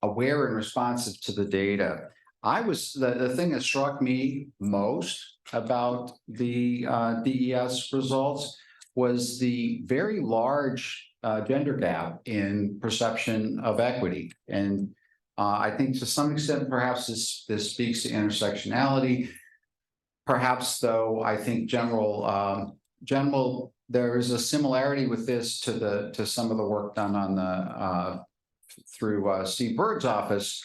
aware and responsive to the data. The thing that struck me most about the DES results was the very large gender gap in perception of equity. And I think to some extent, perhaps this speaks to intersectionality. Perhaps, though, I think general there is a similarity with this to some of the work done on the through Steve Bird's office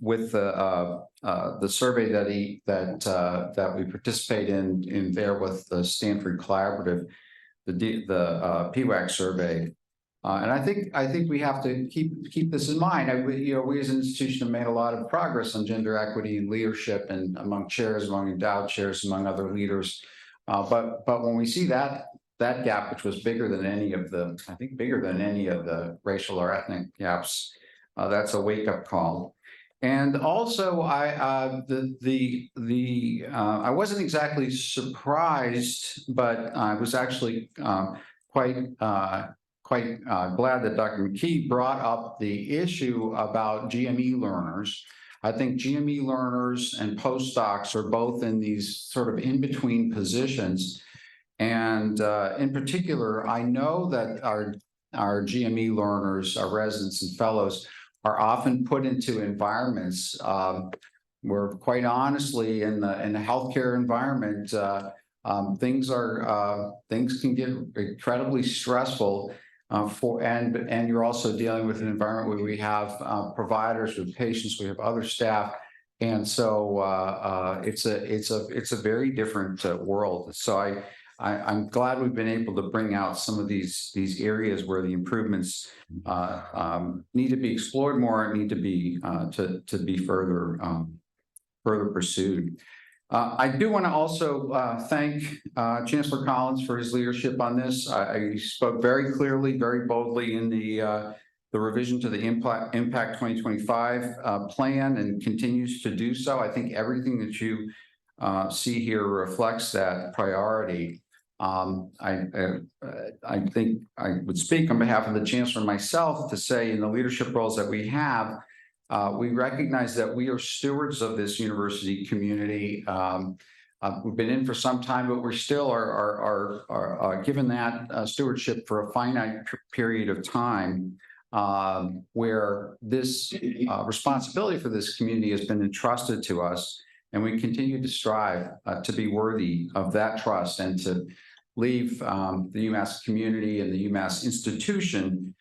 with the survey that we participate in there with the Stanford Collaborative, the PWAC survey. And I think we have to keep this in mind. We as an institution have made a lot of progress on gender equity and leadership and among chairs, among endowed chairs, among other leaders. But when we see that gap, which was bigger than any of the racial or ethnic gaps, that's a wake-up call. And also, I wasn't exactly surprised, but I was actually quite glad that Dr. McKee brought up the issue about GME learners. I think GME learners and postdocs are both in these sort of in-between positions. And in particular, I know that our GME learners, our residents and fellows, are often put into environments where, quite honestly, in the healthcare environment, things can get incredibly stressful. And you're also dealing with an environment where we have providers, with patients, we have other staff, and so it's a very different world. So I'm glad we've been able to bring out some of these areas where the improvements need to be explored more, need to be further pursued. I do want to also thank Chancellor Collins for his leadership on this. I spoke very clearly, very boldly in the revision to the Impact 2025 plan, and continues to do so. I think everything that you see here reflects that priority. I think I would speak on behalf of the Chancellor and myself to say, in the leadership roles that we have, we recognize that we are stewards of this university community. We've been in for some time, but we're still are given that stewardship for a finite period of time, where this responsibility for this community has been entrusted to us, and we continue to strive to be worthy of that trust and to leave the UMass community and the UMass institution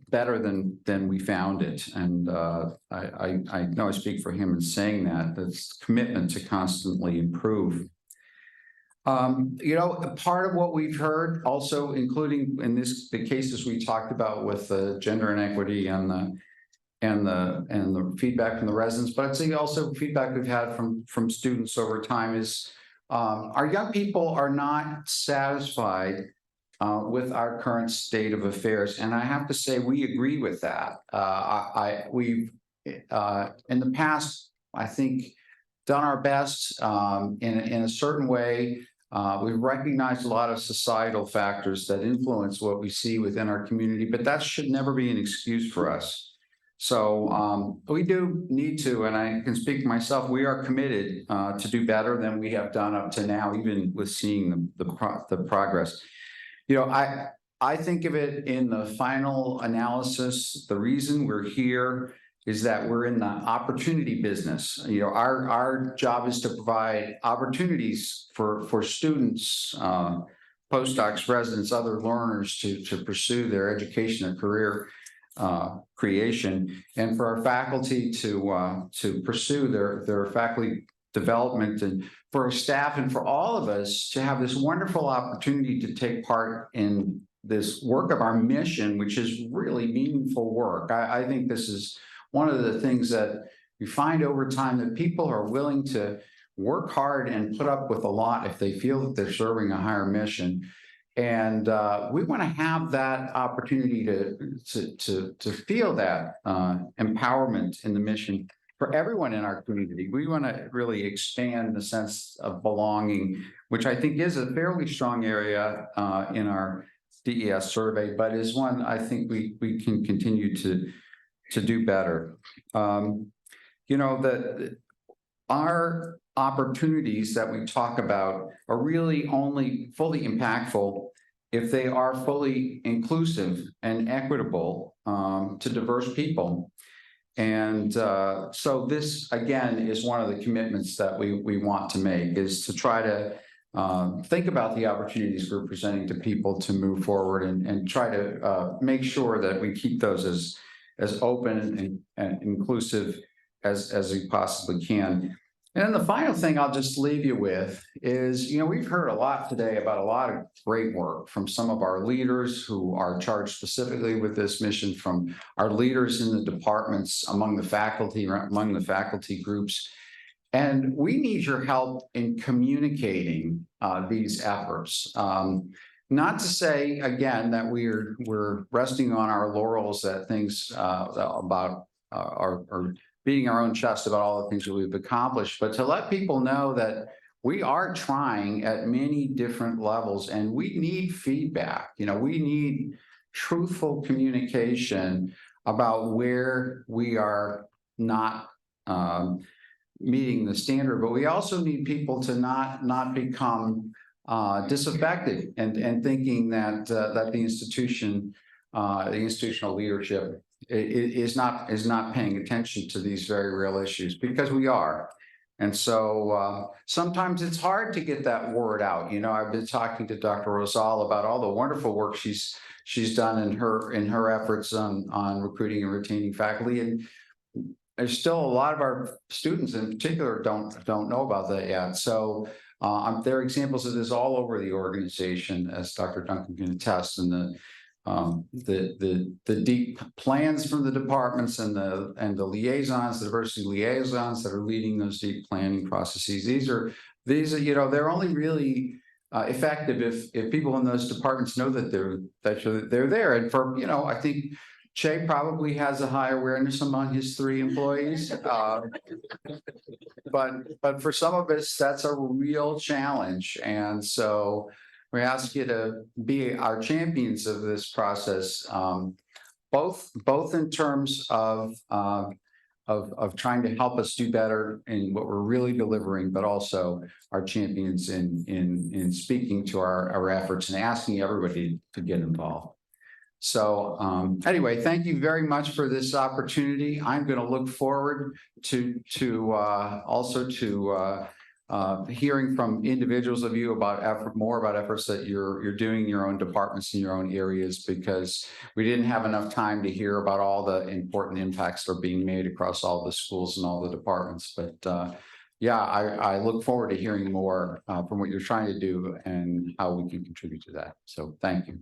better than we found it. And I know I speak for him in saying that. That's commitment to constantly improve. Part of what we've heard also, including in the cases we talked about with gender inequity and the feedback from the residents, but I'd say also feedback we've had from students over time is our young people are not satisfied with our current state of affairs. And I have to say, we agree with that. We've in the past, I think, done our best in a certain way. We've recognized a lot of societal factors that influence what we see within our community, but that should never be an excuse for us. So we do need to, and I can speak for myself, we are committed to do better than we have done up to now, even with seeing the progress. I think of it in the final analysis, the reason we're here is that we're in the opportunity business. Our job is to provide opportunities for students, postdocs, residents, other learners to pursue their education and career creation, and for our faculty to pursue their faculty development, and for our staff and for all of us to have this wonderful opportunity to take part in this work of our mission, which is really meaningful work. I think this is one of the things that we find over time, that people are willing to work hard and put up with a lot if they feel that they're serving a higher mission. And we want to have that opportunity to feel that empowerment in the mission for everyone in our community. We want to really expand the sense of belonging, which I think is a fairly strong area in our DES survey, but is one I think we can continue to do better. Our opportunities that we talk about are really only fully impactful if they are fully inclusive and equitable to diverse people. And so this, again, is one of the commitments that we want to make, is to try to think about the opportunities we're presenting to people to move forward and try to make sure that we keep those as open and inclusive as we possibly can. And then the final thing I'll just leave you with is, we've heard a lot today about a lot of great work from some of our leaders who are charged specifically with this mission, from our leaders in the departments, among the faculty groups. And we need your help in communicating these efforts. Not to say, again, that we're resting on our laurels, that things about our beating our own chest about all the things that we've accomplished, but to let people know that we are trying at many different levels, and we need feedback. We need truthful communication about where we are not meeting the standard, but we also need people to not become disaffected and thinking that the institutional leadership is not paying attention to these very real issues, because we are. And so sometimes it's hard to get that word out. I've been talking to Dr. Rosal about all the wonderful work she's done in her efforts on recruiting and retaining faculty, and there's still a lot of our students in particular don't know about that yet. So there are examples of this all over the organization, as Dr. Duncan can attest, and the deep plans from the departments and the liaisons, the diversity liaisons that are leading those deep planning processes. These are they're only really effective if people in those departments know that they're there. And for I think Che probably has a high awareness among his 3 employees, but for some of us that's a real challenge, and so we ask you to be our champions of this process, both in terms of trying to help us do better in what we're really delivering, but also our champions in speaking to our efforts and asking everybody to get involved. So anyway, thank you very much for this opportunity. I'm going to look forward to hearing from individuals of you about more about efforts that you're doing in your own departments in your own areas, because we didn't have enough time to hear about all the important impacts that are being made across all the schools and all the departments. But yeah, I look forward to hearing more from what you're trying to do and how we can contribute to that. So thank you.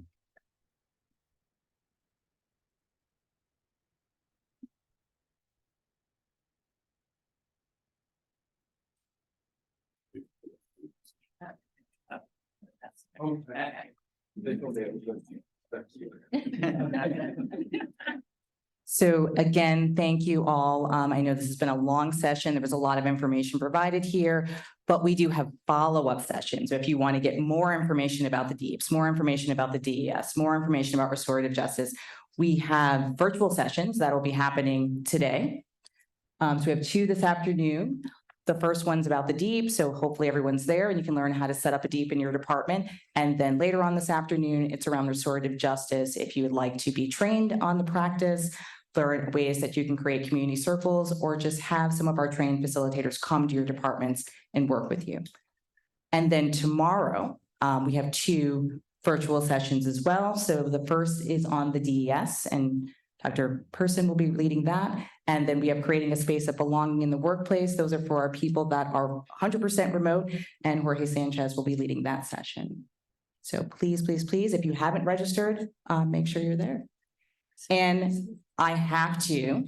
So again, thank you all. I know this has been a long session. There was a lot of information provided here, but we do have follow-up sessions. So if you want to get more information about the DEAPs, more information about the DES, more information about restorative justice, we have virtual sessions that will be happening today. So we have 2 this afternoon. The first one's about the DEAP, so hopefully everyone's there and you can learn how to set up a DEAP in your department. And then later on this afternoon, it's around restorative justice. If you would like to be trained on the practice, learn ways that you can create community circles, or just have some of our trained facilitators come to your departments and work with you. And then tomorrow, we have 2 virtual sessions as well. So the first is on the DES, and Dr. Person will be leading that. And then we have creating a space of belonging in the workplace. Those are for our people that are 100% remote, and Jorge Sanchez will be leading that session. So please, please, please, if you haven't registered, make sure you're there. And I have to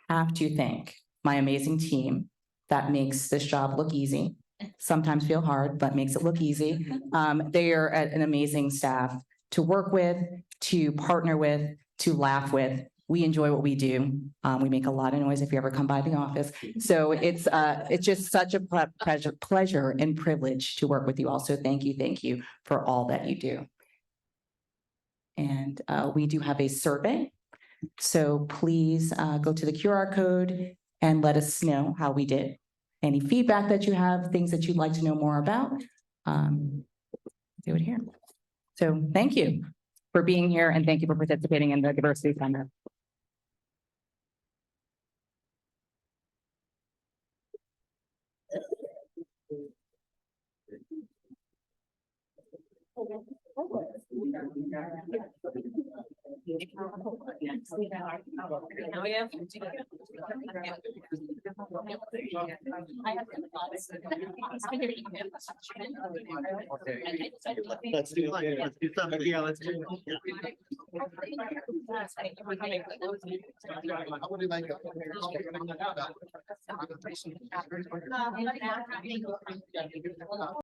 thank my amazing team that makes this job look easy. Sometimes feel hard, but makes it look easy. They are an amazing staff to work with, to partner with, to laugh with. we enjoy what we do. We make a lot of noise if you ever come by the office. So it's just such a pleasure and privilege to work with you all. So thank you for all that you do. And we do have a survey. So please go to the QR code and let us know how we did. Any feedback that you have, things that you'd like to know more about, do it here. So thank you for being here and thank you for participating in the Diversity Summit. Let's do something here. Let's do.